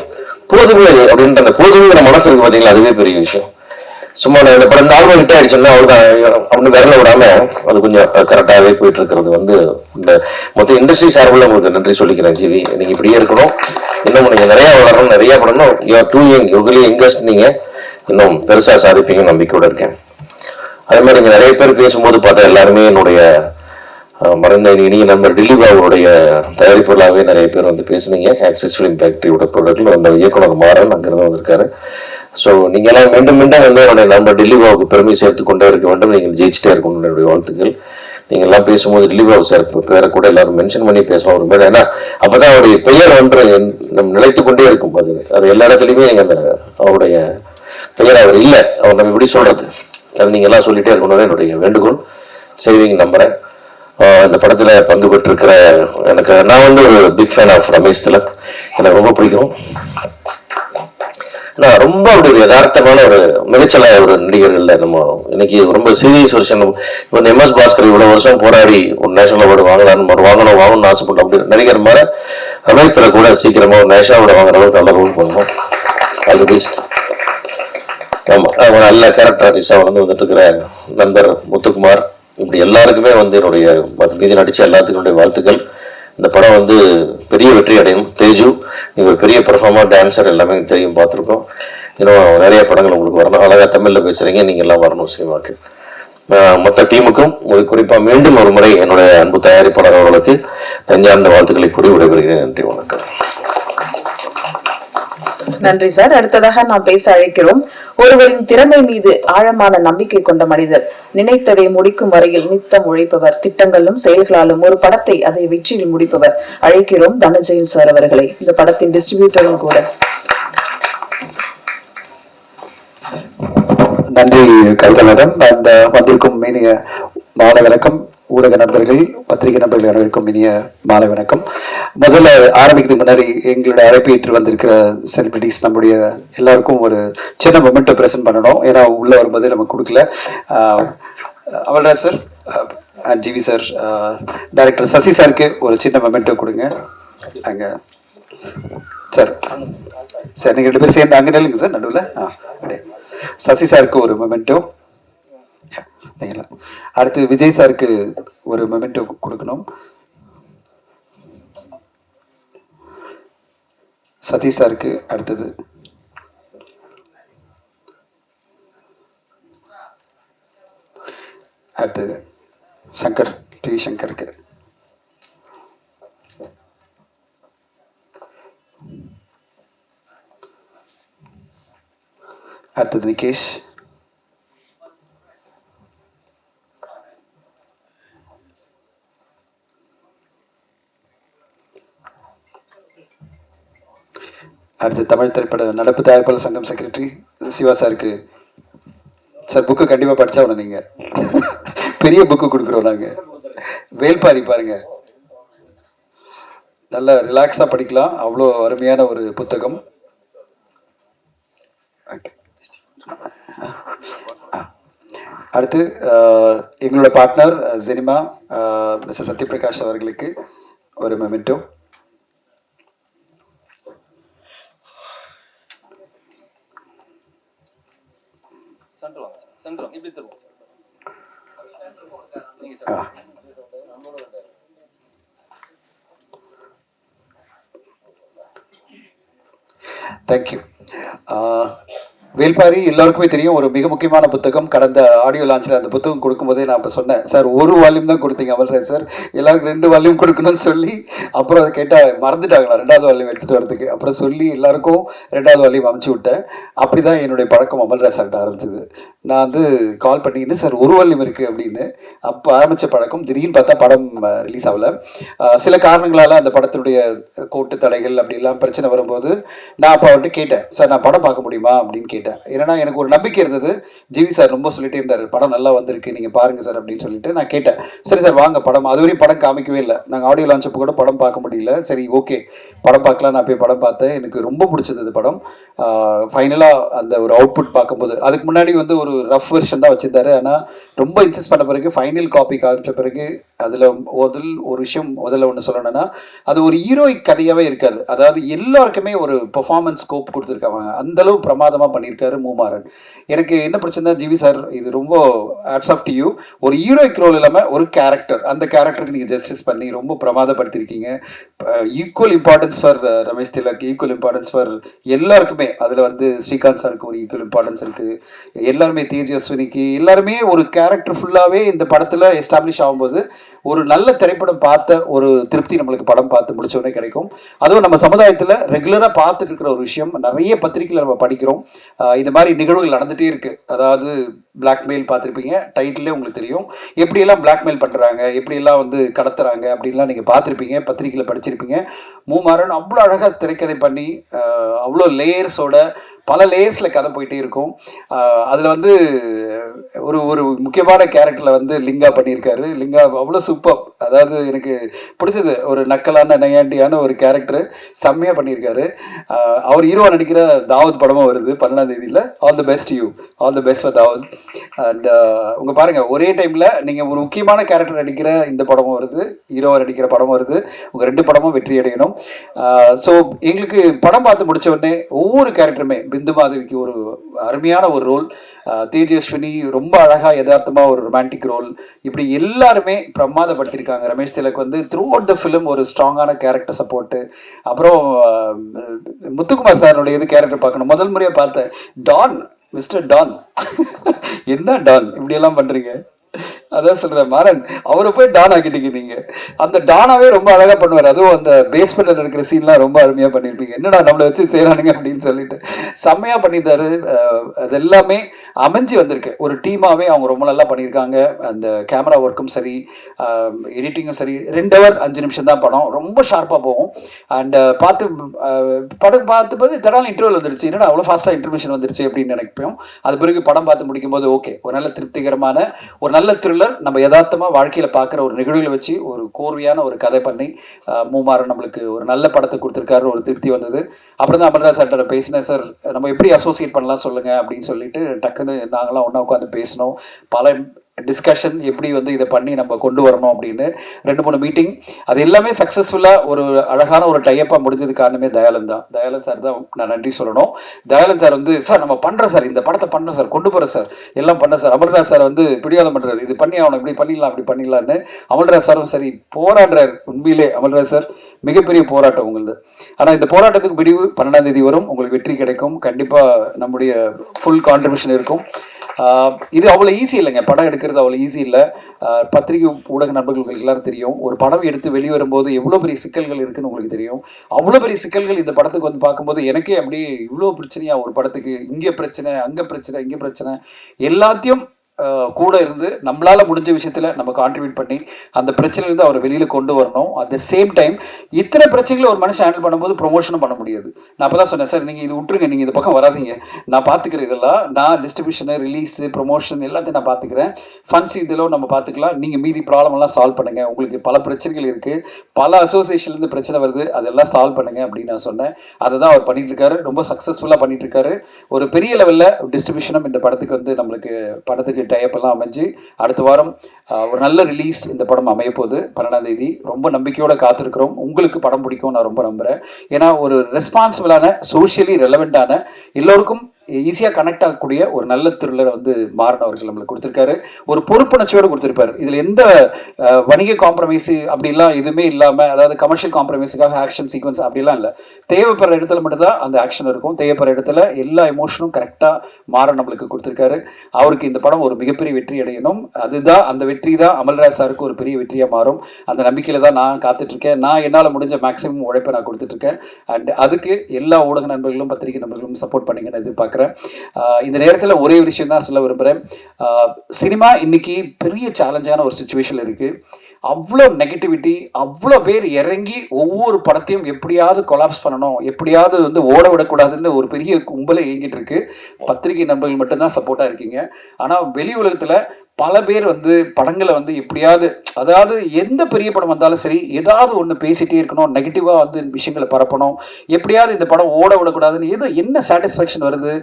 போதுமே அப்படின்ற அந்த போதுங்கிற மனசு இருக்கு பாத்தீங்களா, அதுவே பெரிய விஷயம். சும்மா இந்த படம் இந்த ஆல்பம் ஹிட் ஆயிடுச்சுன்னா அவ்வளவுதான் அப்படின்னு விரல விடாம அது கொஞ்சம் கரெக்டாகவே போயிட்டு இருக்கிறது வந்து இந்த மொத்த இண்டஸ்ட்ரி சார்பில் உங்களுக்கு நன்றி சொல்லிக்கிறேன் ஜிவி. நீங்க இப்படியே இருக்கணும், இன்னும் நீங்க நிறைய வளரணும், நிறைய பண்ணணும். யூஆர் டூ யங், யூகலி யங்கஸ்ட், நீங்க இன்னும் பெருசா சாதிப்பீங்க நம்பிக்கையோட இருக்கேன். அதே மாதிரி நீங்க நிறைய பேர் பேசும்போது பார்த்தா எல்லாருமே என்னுடைய மறைந்த இனிய நண்பர் டில்லி பாபுடைய தயாரிப்புகளாகவே நிறைய பேர் வந்து பேசுனீங்க. ஆக்சிஸ் ஃபிலிம் ஃபேக்டரியோட ப்ராடக்ட்ல அந்த இயக்குனர் மாறன் அங்கிருந்து வந்திருக்காரு. ஸோ நீங்க எல்லாம் மீண்டும் மீண்டும் வந்து என்னுடைய நண்பர் டில்லி பாபுக்கு பெருமை சேர்த்து கொண்டே இருக்க வேண்டும், நீங்கள் ஜெயிச்சுட்டே இருக்கணும் என்னுடைய வாழ்த்துக்கள். நீங்க எல்லாம் பேசும்போது டில்லி பாபு சார் பேரை கூட எல்லாரும் மென்ஷன் பண்ணி பேசலாம் ஒரு மேடம். ஏன்னா அப்பதான் அவருடைய பெயர் ஒன்று நம்ம நிலைத்து கொண்டே இருக்கும். அது எல்லா இடத்துலையுமே நீங்க அந்த அவருடைய பெயர் அவர் இல்லை, அவர் நம்ம எப்படி சொல்றது, அது நீங்க எல்லாம் சொல்லிட்டே இருக்கணும் என்னுடைய வேண்டுகோள். செய்வீங்க நம்புறேன். இந்த படத்துல பங்கு பெற்றிருக்கிற எனக்கு நான் வந்து ஒரு big fan of Ramesh Thilak, எனக்கு ரொம்ப பிடிக்கும். நான் ரொம்ப அப்படி ஒரு யதார்த்தமான ஒரு மிகச்சல ஒரு நடிகர் இல்லை. நம்ம இன்னைக்கு ரொம்ப சீரியஸ் வருஷம் இப்போ இந்த MS பாஸ்கர் இவ்வளவு வருஷம் போராடி ஒரு நேஷனல் அவார்டு வாங்கணும்னு ஆசைப்பட்டோம். அப்படி நடிகர் மாதிரி ரமேஷ் திலக் கூட சீக்கிரமா ஒரு நேஷனல் அவார்டு வாங்குற அளவுக்கு நல்ல ரோல் பண்ணணும். அது பெஸ்ட். ஆமா, அவங்க நல்ல கேரக்டர் ஆர்டிஸ்டா வந்துட்டு இருக்கிற நண்பர் முத்துக்குமார், இப்படி எல்லாருக்குமே வந்து என்னுடைய மீதி நடிச்ச எல்லாத்துக்குடைய வாழ்த்துக்கள். இந்த படம் வந்து பெரிய வெற்றி அடையும். தேஜு, நீங்க ஒரு பெரிய பெர்ஃபார்மர், டான்சர், எல்லாமே தெரியும், பார்த்துருக்கோம். இன்னும் நிறைய படங்கள் உங்களுக்கு வரணும். அழகா தமிழ்ல பேசுறீங்க, நீங்க எல்லாம் வரணும் சினிமாக்கு. மொத்த டீமுக்கும் குறிப்பா மீண்டும் ஒரு முறை என்னுடைய அன்பு தயாரிப்பாளர் அவர்களுக்கு நெஞ்சார்ந்த வாழ்த்துக்களை கூறி விடைபெறுகிறேன். நன்றி, வணக்கம். நன்றி சார். அடுத்ததாக நாம் பேச அழைக்கிறோம் ஒருவரின் திறமை மீது ஆழமான நம்பிக்கை கொண்ட மனிதர், நினைத்ததை முடிக்கும் வரையில் நித்தம் உழைப்பவர், திட்டங்களும் செயல்களாலும் ஒரு படத்தை அதை வெற்றியில் முடிப்பவர். அழைக்கிறோம் தனஞ்சயன் சார் அவர்களை, இந்த படத்தின் டிஸ்ட்ரிபியூட்டரும் கூட. நன்றி கவிதா மேடம். அந்த வந்திருக்கும் இனிய மாலை வணக்கம். ஊடக நண்பர்கள், பத்திரிகை நண்பர்கள் அனைவருக்கும் இனிய மாலை வணக்கம். முதல்ல ஆரம்பிக்கிறதுக்கு முன்னாடி எங்களுடைய அழைப்பேற்று வந்திருக்கிற செலிபிரிட்டிஸ் நம்முடைய எல்லாருக்கும் ஒரு சின்ன மொமெண்ட்டை ப்ரெசென்ட் பண்ணணும். ஏன்னா உள்ள வரும்போது நம்ம கொடுக்கல. Amalraj sir and GV sir, director Sasi சாருக்கு ஒரு சின்ன மொமெண்ட்டை கொடுங்க. அங்க சார் சார் நீங்கள் 2 பேரும் சேர்ந்து அங்கே நில்லுங்க சார் நடுவில். அப்படியே சசி சாருக்கு ஒரு மொமெண்ட்டோ. அடுத்து விஜய் சாருக்கு ஒரு மொமெண்டோ கொடுக்கணும். சதீஷ் சாருக்கு அடுத்தது. அடுத்தது சங்கர், டிவி சங்கருக்கு. அடுத்தது நிகேஷ். அடுத்து தமிழ் திரைப்பட நடப்பு தயாரிப்பாளர் சங்கம் செக்ரட்டரி சிவா சாருக்கு. சார் புக்கு கண்டிப்பாக படித்தா உடனே நீங்கள் பெரிய புக்கு கொடுக்குறோம் நாங்கள். வேல்பாரி பாருங்க, நல்லா ரிலாக்ஸாக படிக்கலாம், அவ்வளோ அருமையான ஒரு புத்தகம். அடுத்து எங்களோட பார்ட்னர் சினிமா மிஸ்டர் சத்யபிரகாஷ் அவர்களுக்கு ஒரு மெமெண்டோ. தேங்க்யூ. வேல்பாரி எல்லாருக்குமே தெரியும், ஒரு மிக முக்கியமான புத்தகம். கடந்த ஆடியோ லான்ச்சில் அந்த புத்தகம் கொடுக்கும்போதே நான் இப்போ சொன்னேன், சார் ஒரு வால்யூம் தான் கொடுத்தீங்க அமல்ராஜ் சார், எல்லாருக்கும் 2 வால்யூம் கொடுக்கணும்னு சொல்லி அப்புறம் அதை கேட்டால் மறந்துட்டாங்களா 2வது வால்யூம் எடுத்துகிட்டு வரதுக்கு. அப்புறம் சொல்லி எல்லாருக்கும் 2வது வால்யூம் அமுச்சு விட்டேன். அப்படி தான் என்னுடைய பழக்கம் அமல்ராஜ் சார்கிட்ட ஆரம்பிச்சது. நான் வந்து கால் பண்ணிக்கிட்டு சார் ஒரு வால்யூம் இருக்குது அப்படின்னு அப்போ ஆரம்பித்த பழக்கம். திடீர்னு பார்த்தா படம் ரிலீஸ் ஆகலை. சில காரணங்களால் அந்த படத்தினுடைய கோட்டு தடைகள் அப்படிலாம் பிரச்சனை வரும்போது நான் அப்போ அவர்கிட்ட கேட்டேன், சார் நான் படம் பார்க்க முடியுமா அப்படின்னு கேட்டேன். ஏன்னா எனக்கு ஒரு நம்பிக்கை இருந்தது, ஜிவி சார் ரொம்ப சொல்லிட்டே இருந்தார் படம் நல்லா வந்திருக்கு நீங்கள் பாருங்க சார் அப்படின்னு சொல்லிட்டு நான் கேட்டேன். சரி சார் வாங்க படம், அதுவரையும் படம் காமிக்கவே இல்லை, நாங்கள் ஆடியோ லான்ச் அப்போ கூட படம் பார்க்க முடியல. சரி ஓகே படம் பார்க்கலாம், நான் போய் படம் பார்த்தேன். எனக்கு ரொம்ப பிடிச்சது படம். ஃபைனலாக அந்த ஒரு அவுட்புட் பார்க்கும்போது, அதுக்கு முன்னாடி வந்து ஒரு ரஃப் வெர்ஷன் தான் வச்சுருந்தாரு. ஆனால் ரொம்ப இன்சிஸ்ட் பண்ண பிறகு ஃபைனல் காப்பி காமிச்ச பிறகு அதில் ஒரு விஷயம் முதல்ல ஒன்று சொல்லணும்னா, அது ஒரு ஹீரோயிக் கதையாகவே இருக்காது. அதாவது எல்லாருக்குமே ஒரு பெர்ஃபார்மன்ஸ் ஸ்கோப் கொடுத்துருக்காங்க. அந்தளவு பிரமாதமாக பண்ணியிருக்காரு மூமாறன். எனக்கு என்ன பிரச்சனை, ஜிவி சார் இது ரொம்ப ஹேட்ஸ் ஆஃப் டு யூ. ஒரு ஹீரோயிக் ரோல் இல்லாமல் ஒரு கேரக்டர், அந்த கேரக்டருக்கு நீங்கள் ஜஸ்டிஸ் பண்ணி ரொம்ப பிரமாதப்படுத்திருக்கீங்க. Equal importance for Ramesh Tilak, equal importance for எல்லாருக்குமே. அதில் வந்து ஸ்ரீகாந்த் சாருக்கு ஒரு ஈக்குவல் இம்பார்ட்டன்ஸ் இருக்குது. எல்லாருமே தேஜஸ்வினிக்கு எல்லாருமே ஒரு கேரக்டர் ஃபுல்லாகவே இந்த படத்தில் எஸ்டாப்ளிஷ் ஆகும்போது ஒரு நல்ல திரைப்படம் பார்த்த ஒரு திருப்தி நம்மளுக்கு படம் பார்த்து முடிச்சோடனே கிடைக்கும். அதுவும் நம்ம சமுதாயத்தில் ரெகுலராக பார்த்துட்டு இருக்கிற ஒரு விஷயம், நிறைய பத்திரிகையில் நம்ம படிக்கிறோம், இது மாதிரி நிகழ்வுகள் நடந்துகிட்டே இருக்குது. அதாவது பிளாக்மெயில் பார்த்துருப்பீங்க, டைட்டிலே உங்களுக்கு தெரியும். எப்படியெல்லாம் பிளாக்மெயில் பண்ணுறாங்க, எப்படியெல்லாம் வந்து கடத்துறாங்க அப்படின்லாம் நீங்கள் பார்த்துருப்பீங்க, பத்திரிகையில் படிச்சிருப்பீங்க. மூமாறன் அவ்வளோ அழகாக திரைக்கதை பண்ணி அவ்வளோ லேயர்ஸோட பல லேயர்ஸில் கதை போயிட்டே இருக்கும். அதில் வந்து ஒரு முக்கியமான கேரக்டரில் வந்து லிங்கா பண்ணியிருக்காரு. லிங்கா அவ்வளோ சூப்பர். அதாவது எனக்கு பிடிச்சது, ஒரு நக்கலான நையாண்டியான ஒரு கேரக்டரு செம்மையாக பண்ணியிருக்காரு. அவர் ஹீரோவாக நடிக்கிற தாவூத் படமும் வருது 12ஆம் தேதியில். All the best you, all the best for Dawood. And உங்கள் பாருங்கள், ஒரே டைமில் நீங்கள் ஒரு முக்கியமான கேரக்டர் நடிக்கிற இந்த படமும் வருது, ஹீரோவாக நடிக்கிற படமும் வருது. உங்கள் 2 படமும் வெற்றி அடையணும். ஸோ எங்களுக்கு படம் பார்த்து முடித்த உடனே ஒவ்வொரு கேரக்டருமே, பிந்து மாதவிக்கு ஒரு அருமையான ஒரு ரோல், தேஜஸ்வினி ரொம்ப அழகா யதார்த்தமாக ஒரு ரொமான்டிக் ரோல், இப்படி எல்லாருமே பிரமாதப்படுத்தியிருக்காங்க. ரமேஷ் திலக் வந்து த்ரூ அவுட் த ஃபிலிம் ஒரு ஸ்ட்ராங்கான கேரக்டர் சப்போர்ட்டு. அப்புறம் முத்துக்குமார் சாருடைய இது கேரக்டர் பார்க்கணும், முதல் முறையாக பார்த்தேன். டான், மிஸ்டர் டான் என்ன டான் இப்படியெல்லாம் பண்ணுறீங்க, அதான் சொல்கிறேன் மாறன், அவரை போய் டான் ஆக்கிட்டீங்க நீங்கள். அந்த டானாவே ரொம்ப அழகாக பண்ணுவார். அதுவும் அந்த பேஸ்மெண்ட்டில் இருக்கிற சீன்லாம் ரொம்ப அருமையாக பண்ணியிருப்பீங்க. என்னடா நம்மளை வச்சு செய்கிறானுங்க அப்படின்னு சொல்லிட்டு செம்மையாக பண்ணியிருந்தாரு. அது எல்லாமே அமைஞ்சு வந்திருக்கு ஒரு டீமாகவே. அவங்க ரொம்ப நல்லா பண்ணியிருக்காங்க. அந்த கேமரா ஒர்க்கும் சரி, எடிட்டிங்கும் சரி. 2 hour 5 நிமிஷம் தான் படம், ரொம்ப ஷார்ப்பாக போகும். அண்ட் படம் பார்த்தும்போது தடால் இன்டர்வல் வந்துருச்சு, என்னடா அவ்வளோ ஃபாஸ்ட்டாக இன்டர்மிஷன் வந்துருச்சு அப்படின்னு நினைப்போம். அது பிறகு படம் பார்த்து முடிக்கும் போது ஓகே, ஒரு நல்ல திருப்திகரமான ஒரு நல்ல த்ரில்லர், நம்ம யதார்த்தமாக வாழ்க்கையில் பார்க்குற ஒரு நிகழ்வுகளை வச்சு ஒரு கோர்வையான ஒரு கதை பண்ணி மூமாறன் நம்மளுக்கு ஒரு நல்ல படத்தை கொடுத்துருக்காரு. ஒரு திருப்தி வந்தது. அப்புறம் தான் அமல்ராஜ் சார்கிட்ட பேசினேன், சார் நம்ம எப்படி அசோசியேட் பண்ணலாம் சொல்லுங்கள் அப்படின்னு சொல்லிட்டு டக்குன்னு நாங்களாம் ஒன்றா உட்காந்து பேசினோம். பல டிஸ்கஷன், எப்படி வந்து இதை பண்ணி நம்ம கொண்டு வரணும் அப்படின்னு 2-3 மீட்டிங். அது எல்லாமே சக்ஸஸ்ஃபுல்லாக ஒரு அழகான ஒரு டைப்பாக முடிஞ்சது காரணமே தயாளன் தான். தயாளன் சார் தான் நான் நன்றி சொல்லணும். தயாளன் சார் வந்து, சார் நம்ம பண்ணுறோம் சார், இந்த படத்தை பண்ணுறோம் சார், கொண்டு போகிறோம் சார், எல்லாம் பண்ண சார். அமல்ராஜ் சார் வந்து பிடிவாதம் பண்ணுறாரு, இது பண்ணி அவனை இப்படி பண்ணிடலாம் அப்படி பண்ணிடலான்னு. அமல்ராஜ் சாரும் சரி போராடுறாரு. உண்மையிலே அமல்ராஜ் சார் மிகப்பெரிய போராட்டம் உங்களுது. ஆனால் இந்த போராட்டத்துக்கு முடிவு 12ஆம் தேதி வரும், உங்களுக்கு வெற்றி கிடைக்கும். கண்டிப்பாக நம்முடைய ஃபுல் கான்ட்ரிபியூஷன் இருக்கும். இது அவ்வளோ ஈஸி இல்லைங்க, படம் எடுக்கிறது அவ்வளோ ஈஸி இல்லை. பத்திரிகை ஊடக நண்பர்களுக்கு எல்லாரும் தெரியும், ஒரு படம் எடுத்து வெளிவரும்போது எவ்வளோ பெரிய சிக்கல்கள் இருக்குன்னு உங்களுக்கு தெரியும். அவ்வளோ பெரிய சிக்கல்கள் இந்த படத்துக்கு வந்து பார்க்கும்போது எனக்கே அப்படியே இவ்வளோ பிரச்சனையா ஒரு படத்துக்கு, இங்கே பிரச்சனை அங்கே பிரச்சனை இங்கே பிரச்சனை, எல்லாத்தையும் கூட இருந்து நம்மளால முடிஞ்ச விஷயத்துல நம்ம கான்ட்ரிபியூட் பண்ணி அந்த பிரச்சனையிலிருந்து அவரை வெளியில கொண்டு வரணும். அட் த சேம் டைம் இத்தனை பிரச்சனைகளை ஒரு மனுஷன் ஹேண்டில் பண்ணும்போது ப்ரொமோஷனும் பண்ண முடியாது. நான் அப்பதான் சொன்னேன், சார் நீங்க இது விட்டுருங்க, நீங்க இந்த பக்கம் வராதீங்க, நான் பாத்துக்கிறேன், இதெல்லாம் நான் டிஸ்ட்ரிபியூஷனு ரிலீஸ் ப்ரொமோஷன் எல்லாத்தையும் நான் பாத்துக்கிறேன், ஃபண்ட்ஸ் இதெல்லாம் நம்ம பார்த்துக்கலாம், நீங்க மீதி ப்ராப்ளம் எல்லாம் சால்வ் பண்ணுங்க, உங்களுக்கு பல பிரச்சனைகள் இருக்கு, பல அசோசியேஷன்லேருந்து பிரச்சனை வருது, அதெல்லாம் சால்வ் பண்ணுங்க அப்படின்னு நான் சொன்னேன். அதை தான் அவர் பண்ணிட்டு இருக்காரு, ரொம்ப சக்ஸஸ்ஃபுல்லாக பண்ணிட்டு இருக்காரு. ஒரு பெரிய லெவலில் டிஸ்ட்ரிபியூஷனும் இந்த படத்துக்கு வந்து நம்மளுக்கு படத்துக்கு டைப்பெல்லாம் அமைஞ்சு அடுத்த வாரம் ஒரு நல்ல ரிலீஸ் இந்த படம் அமைய போகுது 12ஆம் தேதி. ரொம்ப நம்பிக்கையோட காத்திருக்கிறோம். உங்களுக்கு படம் பிடிக்கும் நான் ரொம்ப நம்புகிறேன். ஏன்னா ஒரு ரெஸ்பான்சிபிளான சோஷியலி ரெலவெண்ட்டான எல்லோருக்கும் ஈஸியாக கனெக்ட் ஆகக்கூடிய ஒரு நல்ல த்ரில்லரை வந்து மாறன் அவர்கள் நம்மளுக்கு கொடுத்துருக்காரு. ஒரு பொறுப்புணர்ச்சியோடு கொடுத்துருப்பாரு. இதில் எந்த வணிக காம்ப்ரமைஸு அப்படிலாம் எதுவுமே இல்லாமல், அதாவது கமர்ஷியல் காம்ப்ரமைஸுக்காக ஆக்ஷன் சீக்வன்ஸ் அப்படிலாம் இல்லை. தேவைப்படுற இடத்துல மட்டும்தான் அந்த ஆக்ஷன் இருக்கும். தேவைப்படுற இடத்துல எல்லா எமோஷனும் கரெக்டாக மாறன் நம்மளுக்கு கொடுத்துருக்காரு. அவருக்கு இந்த படம் ஒரு மிகப்பெரிய வெற்றி அடையணும். அதுதான், அந்த வெற்றி தான் அமல்ராஜ் சாருக்கு ஒரு பெரிய வெற்றியாக மாறும். அந்த நம்பிக்கையில் தான் நான் காத்துட்ருக்கேன். நான் என்னால் முடிஞ்ச மேக்ஸிமம் உழைப்பை நான் கொடுத்துட்ருக்கேன். அண்ட் அதுக்கு எல்லா ஊடக நண்பர்களும் பத்திரிகை நண்பர்களும் சப்போர்ட் பண்ணிங்கன்னு எதிர்பார்க்குறேன். இந்த நேரத்தில் ஒரே விஷயம் தான் சொல்ல விரும்புகிறேன். சினிமா இன்னைக்கு பெரிய சேலஞ்சான ஒரு சுச்சுவேஷன் இருக்கு. அவ்வளோ நெகட்டிவிட்டி, அவ்வளோ பேர் இறங்கி ஒவ்வொரு படத்தையும் எப்படியாவது கொலாப்ஸ் பண்ணணும், எப்படியாவது வந்து ஓட விடக்கூடாதுன்னு ஒரு பெரிய கும்பலை இயங்கிட்டு இருக்கு. பத்திரிகை நண்பர்கள் மட்டும்தான் சப்போர்ட்டாக இருக்கீங்க. ஆனால் வெளி உலகத்தில் பல பேர் வந்து படங்களை வந்து எப்படியாவது, அதாவது எந்த பெரிய படம் வந்தாலும் சரி, ஏதாவது ஒன்று பேசிகிட்டே இருக்கணும், நெகட்டிவாக வந்து விஷயங்களை பரப்பணும், எப்படியாவது இந்த படம் ஓட விடக்கூடாதுன்னு ஏதோ என்ன சாட்டிஸ்ஃபேக்ஷன் வருது,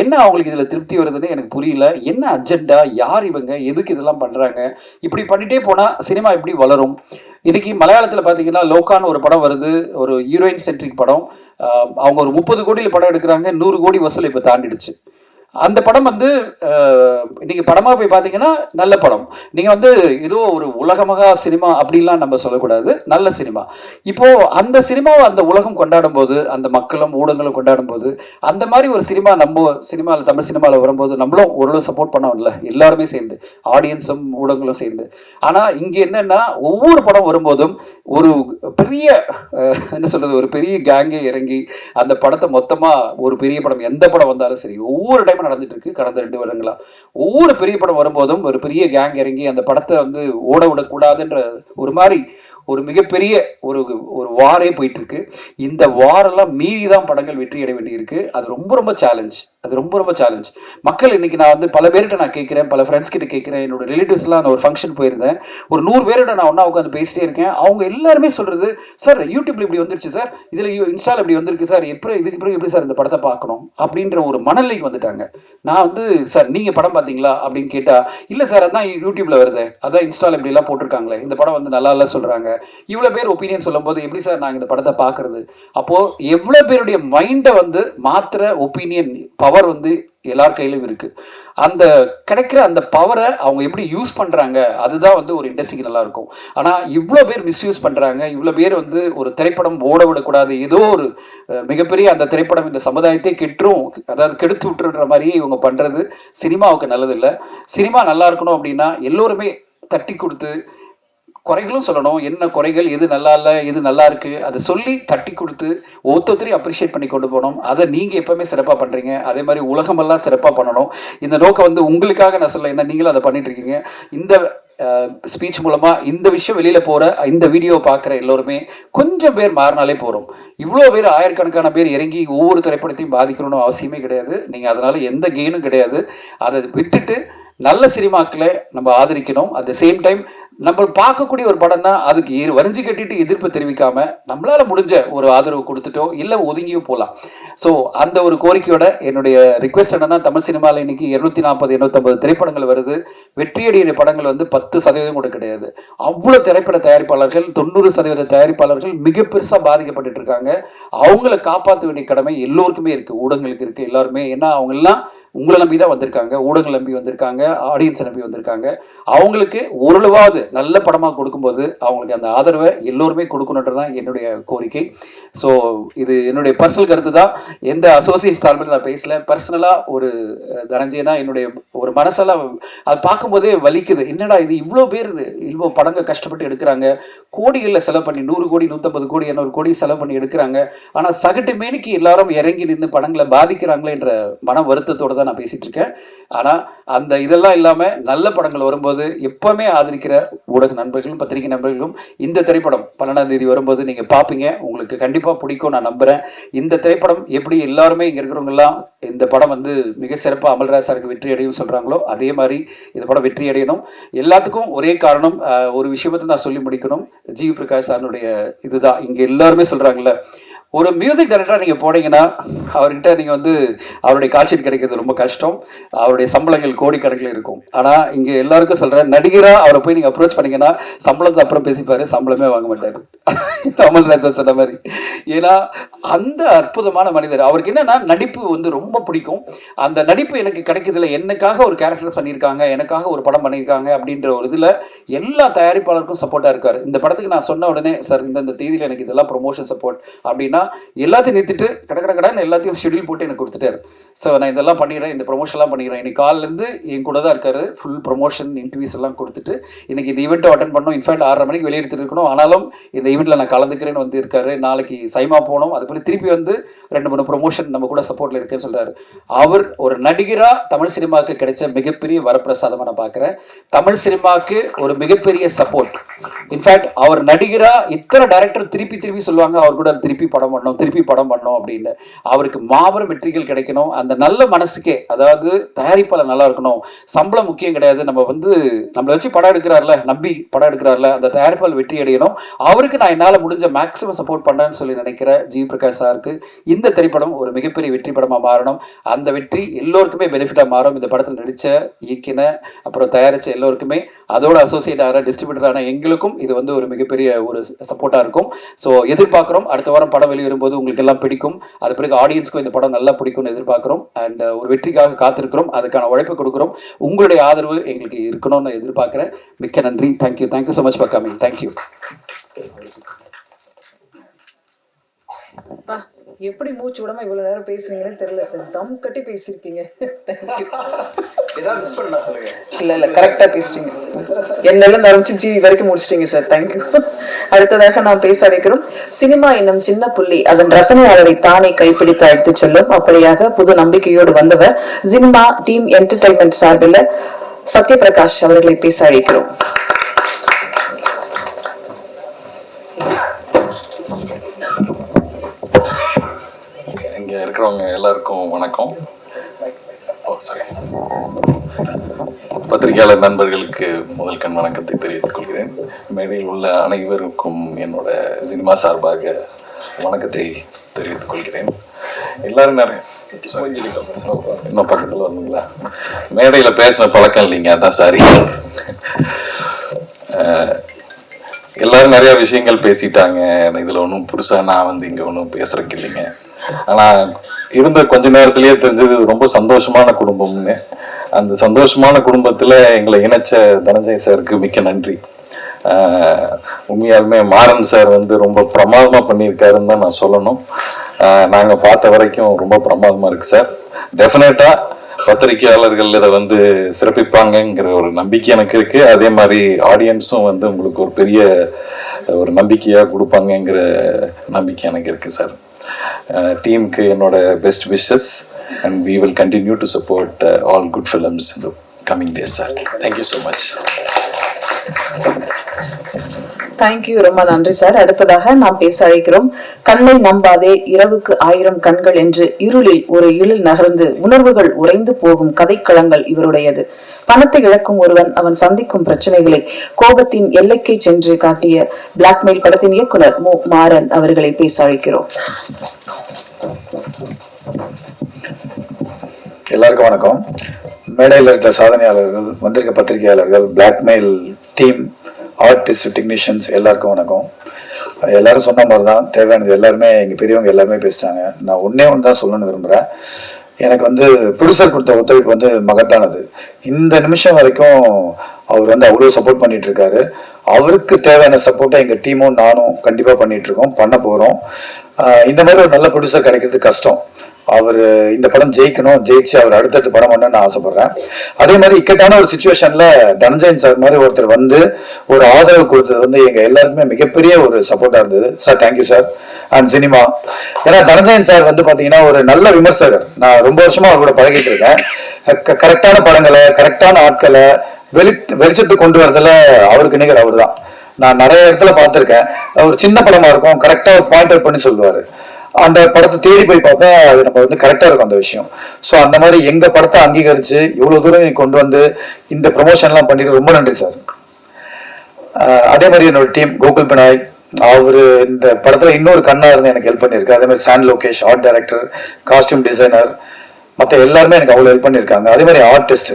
என்ன அவங்களுக்கு இதில் திருப்தி வருதுன்னு எனக்கு புரியல. என்ன அஜெண்டா, யார் இவங்க, எதுக்கு இதெல்லாம் பண்ணுறாங்க? இப்படி பண்ணிகிட்டே போனால் சினிமா எப்படி வளரும்? இன்னைக்கு மலையாளத்தில் பார்த்தீங்கன்னா லோகான்னு ஒரு படம் வருது, ஒரு ஹீரோயின் சென்ட்ரிக் படம். அவங்க ஒரு 30 கோடியில் படம் எடுக்கிறாங்க, 100 கோடி வசூல் இப்போ தாண்டிடுச்சு. அந்த படம் வந்து நீங்கள் படமாக போய் பார்த்தீங்கன்னா நல்ல படம். நீங்கள் வந்து ஏதோ ஒரு உலகமகா சினிமா அப்படின்லாம் நம்ம சொல்லக்கூடாது, நல்ல சினிமா. இப்போது அந்த சினிமாவை அந்த உலகம் கொண்டாடும் போது, அந்த மக்களும் ஊடகங்களும் கொண்டாடும் போது, அந்த மாதிரி ஒரு சினிமா நம்ம சினிமாவில், தமிழ் சினிமாவில் வரும்போது நம்மளும் ஓரளவு சப்போர்ட் பண்ணோம்ல, எல்லாருமே சேர்ந்து, ஆடியன்ஸும் ஊடகங்களும் சேர்ந்து. ஆனால் இங்கே என்னென்னா, ஒவ்வொரு படம் வரும்போதும் ஒரு பெரிய என்ன சொல்கிறது, ஒரு பெரிய கேங்கே இறங்கி அந்த படத்தை மொத்தமாக, ஒரு பெரிய படம் எந்த படம் வந்தாலும் சரி, ஒவ்வொரு டைம் நடந்துட்டு இருக்கு கடந்த 2 வருடங்களா. ஒவ்வொரு பெரிய படம் வரும்போதும் ஒரு பெரிய கேங் இறங்கி அந்த படத்தை வந்து ஓட விடக்கூடாதுன்ற ஒரு மாதிரி ஒரு மிகப்பெரிய ஒரு வாரே போயிட்டு இருக்கு. இந்த வாரெல்லாம் மீறி தான் படங்கள் வெற்றி அடைய வேண்டியிருக்கு. அது ரொம்ப ரொம்ப சேலஞ்ச். அது ரொம்ப ரொம்ப சேலஞ்ச். மக்கள் இன்னைக்கு நான் வந்து பல பேர்கிட்ட நான் கேட்குறேன், பல ஃப்ரெண்ட்ஸ் கிட்ட கேட்குறேன், என்னோட ரிலேட்டிவ்ஸ்லாம் நான் ஒரு ஃபங்க்ஷன் போயிருந்தேன், ஒரு 100 பேர்கிட்ட நான் ஒன்றா உட்காந்து பேசிட்டே இருக்கேன். அவங்க எல்லாருமே சொல்றது, சார் யூடியூப்ல இப்படி வந்துருச்சு சார், இதில் இன்ஸ்டால இப்படி வந்திருக்கு சார், இதுக்கு பிறகு எப்படி சார் இந்த படத்தை பார்க்கணும் அப்படின்ற ஒரு மனநிலைக்கு வந்துட்டாங்க. நான் வந்து, சார் நீங்கள் படம் பார்த்தீங்களா அப்படின்னு கேட்டால், இல்லை சார் அதான் யூடியூப்ல வருது, அதான் இன்ஸ்டால இப்படி எல்லாம் போட்டிருக்காங்களே, இந்த படம் வந்து நல்லா இல்லை சொல்கிறாங்க. இவ்வளோ பேர் ஒப்பீனியன் சொல்லும் போது எப்படி சார் நாங்கள் இந்த படத்தை பார்க்கறது? அப்போது எவ்வளோ பேருடைய மைண்டை வந்து மாத்திர ஒப்பீனியன் பவர் வந்து எல்லார் கையிலும் இருக்கு. அந்த கிடைக்கிற அந்த பவரை அவங்க எப்படி யூஸ் பண்றாங்க, அதுதான் வந்து ஒரு இண்டஸ்ட்ரிக்கு நல்லா இருக்கும். ஆனா இவ்வளோ பேர் மிஸ்யூஸ் பண்றாங்க. இவ்வளோ பேர் வந்து ஒரு திரைப்படம் ஓட விடக்கூடாது, ஏதோ ஒரு மிகப்பெரிய அந்த திரைப்படம் இந்த சமுதாயத்தை கெட்டுரும், அதாவது கெடுத்து விட்டுன்ற மாதிரியே இவங்க பண்றது சினிமாவுக்கு நல்லது இல்லை. சினிமா நல்லா இருக்கணும் அப்படின்னா எல்லோருமே தட்டி கொடுத்து குறைகளும் சொல்லணும், என்ன குறைகள், எது நல்லா இல்லை, எது நல்லா இருக்கு, அதை சொல்லி தட்டி கொடுத்து ஒவ்வொருத்தரையும் அப்ரிஷியேட் பண்ணி கொண்டு போகணும். அதை நீங்கள் எப்பவுமே சிறப்பாக பண்ணுறீங்க, அதே மாதிரி உலகமெல்லாம் சிறப்பாக பண்ணணும். இந்த நோக்கம் வந்து உங்களுக்காக நான் சொல்ல, என்ன நீங்களும் அதை பண்ணிட்டு இருக்கீங்க. இந்த ஸ்பீச் மூலமாக இந்த விஷயம் வெளியில் போகிற, இந்த வீடியோவை பார்க்குற எல்லோருமே கொஞ்சம் பேர் மாறினாலே போகிறோம். இவ்வளோ பேர், ஆயிரக்கணக்கான பேர் இறங்கி ஒவ்வொரு திரைப்படத்தையும் பாதிக்கணும்னு அவசியமே கிடையாது. நீங்கள் அதனால எந்த கெயினும் கிடையாது. அதை விட்டுட்டு நல்ல சினிமாக்களை நம்ம ஆதரிக்கணும். அட் த சேம் டைம் நம்ம பார்க்கக்கூடிய ஒரு படம் தான், அதுக்கு வரிஞ்சு கட்டிட்டு எதிர்ப்பு தெரிவிக்காம நம்மளால முடிஞ்ச ஒரு ஆதரவு கொடுத்துட்டோ இல்லை ஒதுங்கியும் போகலாம். ஸோ அந்த ஒரு கோரிக்கையோட என்னுடைய ரிக்வெஸ்ட் என்னன்னா, தமிழ் சினிமாவில் இன்னைக்கு 240 250 திரைப்படங்கள் வருது. வெற்றியடைய படங்கள் வந்து 10% கூட கிடையாது. அவ்வளோ திரைப்பட தயாரிப்பாளர்கள், 90% தயாரிப்பாளர்கள் மிக பெருசாக பாதிக்கப்பட்டு இருக்காங்க. அவங்கள காப்பாற்ற வேண்டிய கடமை எல்லோருக்குமே இருக்கு, ஊடகங்களுக்கு இருக்கு, எல்லாருமே. ஏன்னா அவங்க எல்லாம் உங்களை நம்பி தான் வந்திருக்காங்க, ஊடகங்கள் நம்பி வந்திருக்காங்க, ஆடியன்ஸை நம்பி வந்திருக்காங்க. அவங்களுக்கு ஓரளவாவது நல்ல படமாக கொடுக்கும்போது அவங்களுக்கு அந்த ஆதரவை எல்லோருமே கொடுக்கணுன்றதான் என்னுடைய கோரிக்கை. ஸோ இது என்னுடைய பர்சனல் கருத்து தான், எந்த அசோசியேட் சார்பில் நான் பேசல. பர்சனலாக ஒரு தனஞ்சய் தான் என்னுடைய ஒரு மனசெல்லாம் அது பார்க்கும்போதே வலிக்குது. என்னடா இது, இவ்வளோ பேர் இவ்வளோ படங்க கஷ்டப்பட்டு எடுக்கிறாங்க, கோடிகளில் செலவு பண்ணி 100 கோடி 150 கோடி 200 கோடி செலவு பண்ணி எடுக்கிறாங்க. ஆனால் சகட்டு மேனிக்கு எல்லாரும் இறங்கி நின்று படங்களை பாதிக்கிறாங்களேன்ற மன வருத்தத்தோடு தான் நான் பேசிட்டு இருக்கேன். ஆனால் அந்த இதெல்லாம் இல்லாமல் நல்ல படங்கள் வரும்போது எப்பவுமே ஆதரிக்கிற ஊடக நண்பர்களும் பத்திரிகை நண்பர்களும் இந்த திரைப்படம் 12ஆம் தேதி வரும்போது நீங்கள் பார்ப்பீங்க, உங்களுக்கு கண்டிப்பாக பிடிக்கும் நான் நம்புகிறேன். இந்த திரைப்படம் எப்படி எல்லாருமே இங்கே இருக்கிறவங்கெல்லாம் இந்த படம் வந்து மிக சிறப்பாக அமல்ராஜ் சாருக்கு வெற்றி அடையும் சொல்கிறாங்களோ, அதே மாதிரி இந்த படம் வெற்றி அடையணும். எல்லாத்துக்கும் ஒரே காரணம், ஒரு விஷயத்தை நான் சொல்லி முடிக்கணும். ஜிவி பிரகாஷ் சாருடைய இதுதான். இங்கே எல்லாருமே சொல்கிறாங்கல்ல, ஒரு மியூசிக் டைரக்டராக நீங்கள் போனீங்கன்னா அவர்கிட்ட நீங்கள் வந்து அவருடைய காட்சியில் கிடைக்கிறது ரொம்ப கஷ்டம். அவருடைய சம்பளங்கள் கோடிக்கணக்கில் இருக்கும். ஆனால் இங்கே எல்லாருக்கும் சொல்கிறேன், நடிகராக அவரை போய் நீங்கள் அப்ரோச் பண்ணீங்கன்னா சம்பளத்தை அப்புறம் பேசிப்பார், சம்பளமே வாங்க மாட்டார். அமல்ராஜ் சொன்ன மாதிரி. ஏன்னா அந்த அற்புதமான மனிதர். அவருக்கு என்னன்னா நடிப்பு வந்து ரொம்ப பிடிக்கும். அந்த நடிப்பு எனக்கு கிடைக்கிறதுல எனக்காக ஒரு கேரக்டர் பண்ணியிருக்காங்க, எனக்காக ஒரு படம் பண்ணியிருக்காங்க அப்படின்ற ஒரு இதில் எல்லா தயாரிப்பாளருக்கும் சப்போர்ட்டாக இருக்கார். இந்த படத்துக்கு நான் சொன்ன உடனே சார் இந்த தேதியில் எனக்கு இதெல்லாம் ப்ரொமோஷன் சப்போர்ட் அப்படின்னா எல்லாத்தையும் நிறுத்திட்டு கடை எல்லாத்தையும் ஷெடியூல் போட்டு எனக்கு கொடுத்துட்டாரு. ஸோ நான் இதெல்லாம் பண்ணிடுறேன், இந்த ப்ரொமோஷன்லாம் பண்ணிடுறேன். இன்னைக்கு காலிலேருந்து என் கூட தான் இருக்காரு. ஃபுல் ப்ரொமோஷன் இன்டர்வியூஸ் எல்லாம் கொடுத்துட்டு இன்னைக்கு இந்த ஈவெண்ட்டை அட்டன் பண்ணோம். இன்ஃபேக்ட் 6:30 மணிக்கு வெளியெடுத்துட்டு இருக்கணும், ஆனாலும் இந்த ஈவெண்ட்டில் நான் கலந்துக்கிறேன்னு வந்து இருக்காரு. நாளைக்கு சைமா போனோம், அதுபோல் திருப்பி வந்து 2-3 ப்ரொமோஷன் நம்ம கூட சப்போர்ட்டில் இருக்கேன்னு சொல்கிறாரு. அவர் ஒரு நடிகராக தமிழ் சினிமாவுக்கு கிடைச்ச மிகப்பெரிய வரப்பிரசாதமாக நான் பார்க்குறேன். தமிழ் சினிமாவுக்கு ஒரு மிகப்பெரிய சப்போர்ட். இன்ஃபேக்ட் அவர் நடிகராக இத்தனை டைரக்டர் திருப்பி சொல்லுவாங்க அவர் கூட திருப்பி படம் பண்ணோம் அப்படின்னு. அவருக்கு மாபெரும் வெற்றிகள் கிடைக்கணும். அந்த நல்ல மனசுக்கே, அதாவது தயாரிப்பாளர் நல்லா இருக்கணும், சம்பளம் முக்கியம் கிடையாது. நம்ம வந்து நம்மளை வச்சு படம் எடுக்கிறார்ல, நம்பி படம் எடுக்கிறார்ல, அந்த தயாரிப்பாளர் வெற்றி அடையணும். அவருக்கு நான் என்னால் முடிஞ்ச மேக்ஸிமம் சப்போர்ட் பண்ணேன்னு சொல்லி நினைக்கிற ஜிவி பிரகாஷ் சாருக்கு இந்த திரைப்படம் ஒரு மிகப்பெரிய வெற்றி படமாக மாறணும். அந்த வெற்றி எல்லோருக்குமே பெனிஃபிட்டாக மாறும். இந்த படத்தில் நடித்த, இயக்கின, அப்புறம் தயாரித்த எல்லோருக்குமே, அதோட அசோசியேட் ஆகிற டிஸ்ட்ரிபியூட்டரான எங்களுக்கும் இது வந்து ஒரு மிகப்பெரிய ஒரு சப்போர்ட்டாக இருக்கும். ஸோ எதிர்பார்க்குறோம் அடுத்த வாரம் படம் வெளிவரும்போது உங்களுக்கு எல்லாம் பிடிக்கும். அது பிறகு ஆடியன்ஸ்க்கும் இந்த படம் நல்லா பிடிக்கும்னு எதிர்பார்க்குறோம். அண்ட் ஒரு வெற்றிக்காக காத்திருக்கிறோம். அதுக்கான உழைப்பு கொடுக்குறோம். உங்களுடைய ஆதரவு எங்களுக்கு இருக்கணும்னு எதிர்பார்க்குறேன். மிக்க நன்றி. Thank you so much for coming. Thank you. எப்படி மூச்சு விடாம இவ்வளவு நேரம் பேசுறீங்கன்னு தெரியல சார். தம் கட்டி பேசியிருக்கீங்க. இல்ல கரெக்டா பேசிட்டீங்க. என்னெல்லாம் ஆரம்பிச்சு ஜிவி வரைக்கும் முடிச்சிட்டீங்க சார். தேங்க்யூ. அடுத்ததாக நாம் பேச அழைக்கிறோம். சினிமா என்னும் சின்ன புள்ளி அதன் ரசனையாளரை தானே கைப்பிடித்து அழைத்து செல்லும். அப்படியாக புது நம்பிக்கையோடு வந்தவர் சினிமா டீம் என்டர்டைன்மெண்ட் சார்பில் சத்யபிரகாஷ் அவர்களை பேச அழைக்கிறோம். இங்கே இருக்கிறவங்க எல்லாருக்கும் வணக்கம். பத்திரிகையாளர் நண்பர்களுக்கு முதல் கண் வணக்கத்தை தெரிவித்துக் கொள்கிறேன். மேடையில் உள்ள அனைவருக்கும் என்னோட சினிமா சார்பாக வணக்கத்தை தெரிவித்துக் கொள்கிறேன். எல்லாரும் நிறைய இன்னும் பக்கத்தில் வரணுங்களா? மேடையில் பேசின பழக்கம் இல்லைங்க, அதான் சாரி. எல்லாரும் நிறைய விஷயங்கள் பேசிட்டாங்க. இதுல ஒன்றும் புதுசா நான் வந்து இங்க ஒன்றும் பேசுறதுக்கு இல்லைங்க. ஆனா இருந்த கொஞ்ச நேரத்திலேயே தெரிஞ்சது ரொம்ப சந்தோஷமான குடும்பம்னு. அந்த சந்தோஷமான குடும்பத்துல எங்களை இணைச்ச தனஞ்சய் சாருக்கு மிக்க நன்றி. உண்மையாலுமே மாறன் சார் வந்து ரொம்ப பிரமாதமா பண்ணியிருக்காருன்னு தான் நான் சொல்லணும். நாங்க பார்த்த வரைக்கும் ரொம்ப பிரமாதமா இருக்கு சார். டெஃபினட்டா பத்திரிகையாளர்கள் இதை வந்து சிறப்பிப்பாங்கங்கிற ஒரு நம்பிக்கை எனக்கு இருக்கு. அதே மாதிரி ஆடியன்ஸும் வந்து உங்களுக்கு ஒரு பெரிய ஒரு நம்பிக்கையா கொடுப்பாங்கங்கிற நம்பிக்கை எனக்கு இருக்கு சார். டீமுக்கு என்னோட best wishes and we will continue to support all good films in the coming days, sir. Thank you so much. Thank you, ரொம்ப நன்றி சார். அடுத்ததாக நாம் பேச அழைக்கிறோம். கண்ணை நம்பாதே, இரவுக்கு 1000 கண்கள் என்று இருளில் ஒரு இழில் நகர்ந்து உணர்வுகள் உறைந்து போகும் கதைக்களங்கள் இவருடையது. பணத்தை இழக்கும் ஒருவன் அவன் சந்திக்கும் பிரச்சனைகளை கோபத்தின் எல்லைக்கே சென்று காட்டிய பிளாக்மெயில் படத்தின் இயக்குனர் மு. மாறன் அவர்களை பேச அழைக்கிறோம். எல்லாருக்கும் வணக்கம். மேடையில் இருக்கிற சாதனையாளர்கள், வந்திருக்க பத்திரிகையாளர்கள், பிளாக்மெயில் டீம், ஆர்டிஸ்ட், டெக்னீஷியன்ஸ் எல்லாருக்கும் வணக்கம். எல்லாரும் சொன்ன மாதிரி தான், தேவையானது எல்லாருமே எங்கள் பெரியவங்க எல்லாருமே பேசிட்டாங்க. நான் ஒன்று தான் சொல்லணும்னு விரும்புகிறேன். எனக்கு வந்து ப்ரொடியூசர் கொடுத்த ஒத்துழைப்பு வந்து மகத்தானது. இந்த நிமிஷம் வரைக்கும் அவர் வந்து அவ்வளோ சப்போர்ட் பண்ணிட்டு இருக்காரு. அவருக்கு தேவையான சப்போர்ட்டை எங்கள் டீமும் நானும் கண்டிப்பாக பண்ணிட்டு இருக்கோம், பண்ண போகிறோம். இந்த மாதிரி ஒரு நல்ல ப்ரொடியூசர் கிடைக்கிறது கஷ்டம். அவர் இந்த படம் ஜெயிக்கணும், ஜெயிச்சு அவர் அடுத்தடுத்து படம் பண்ணணும்னு ஆசைப்படுறேன். அதே மாதிரி இக்கட்டான ஒரு சுச்சுவேஷன்ல தனஞ்சயன் சார் மாதிரி ஒருத்தர் வந்து ஒரு ஆதரவு கொடுத்தது வந்து எங்க எல்லாருக்குமே மிகப்பெரிய ஒரு சப்போர்ட்டா இருந்தது sir. Thank you sir. And cinema, ஏன்னா தனஞ்சயன் சார் வந்து பாத்தீங்கன்னா ஒரு நல்ல விமர்சகர். நான் ரொம்ப வருஷமா அவர் கூட பழகிட்டு இருக்கேன். கரெக்டான படங்களை, கரெக்டான ஆட்களை வெளிச்சத்துக்கு கொண்டு வரதுல அவருக்கு நிகர் அவர் தான். நான் நிறைய இடத்துல பார்த்துருக்கேன். ஒரு சின்ன படமா இருக்கும், கரெக்டா ஒரு பாயிண்ட் அவுட் பண்ணி சொல்லுவாரு. அந்த படத்தை தேடி போய் பார்த்தா அது நம்ம வந்து கரெக்டா இருக்கும் அந்த விஷயம். ஸோ அந்த மாதிரி எங்க படத்தை அங்கீகரிச்சு இவ்வளவு தூரம் கொண்டு வந்து இந்த ப்ரொமோஷன்லாம் பண்ணிட்டு ரொம்ப நன்றி சார். அதே மாதிரி என்னோட டீம் கோகுல் பினாய், அவரு இந்த படத்துல இன்னொரு கண்ணா இருந்து எனக்கு ஹெல்ப் பண்ணியிருக்கு. அதே மாதிரி சாண்ட் Lokesh art director, costume designer, மற்ற எல்லாருமே எனக்கு அவ்வளோ ஹெல்ப் பண்ணியிருக்காங்க. அதே மாதிரி artist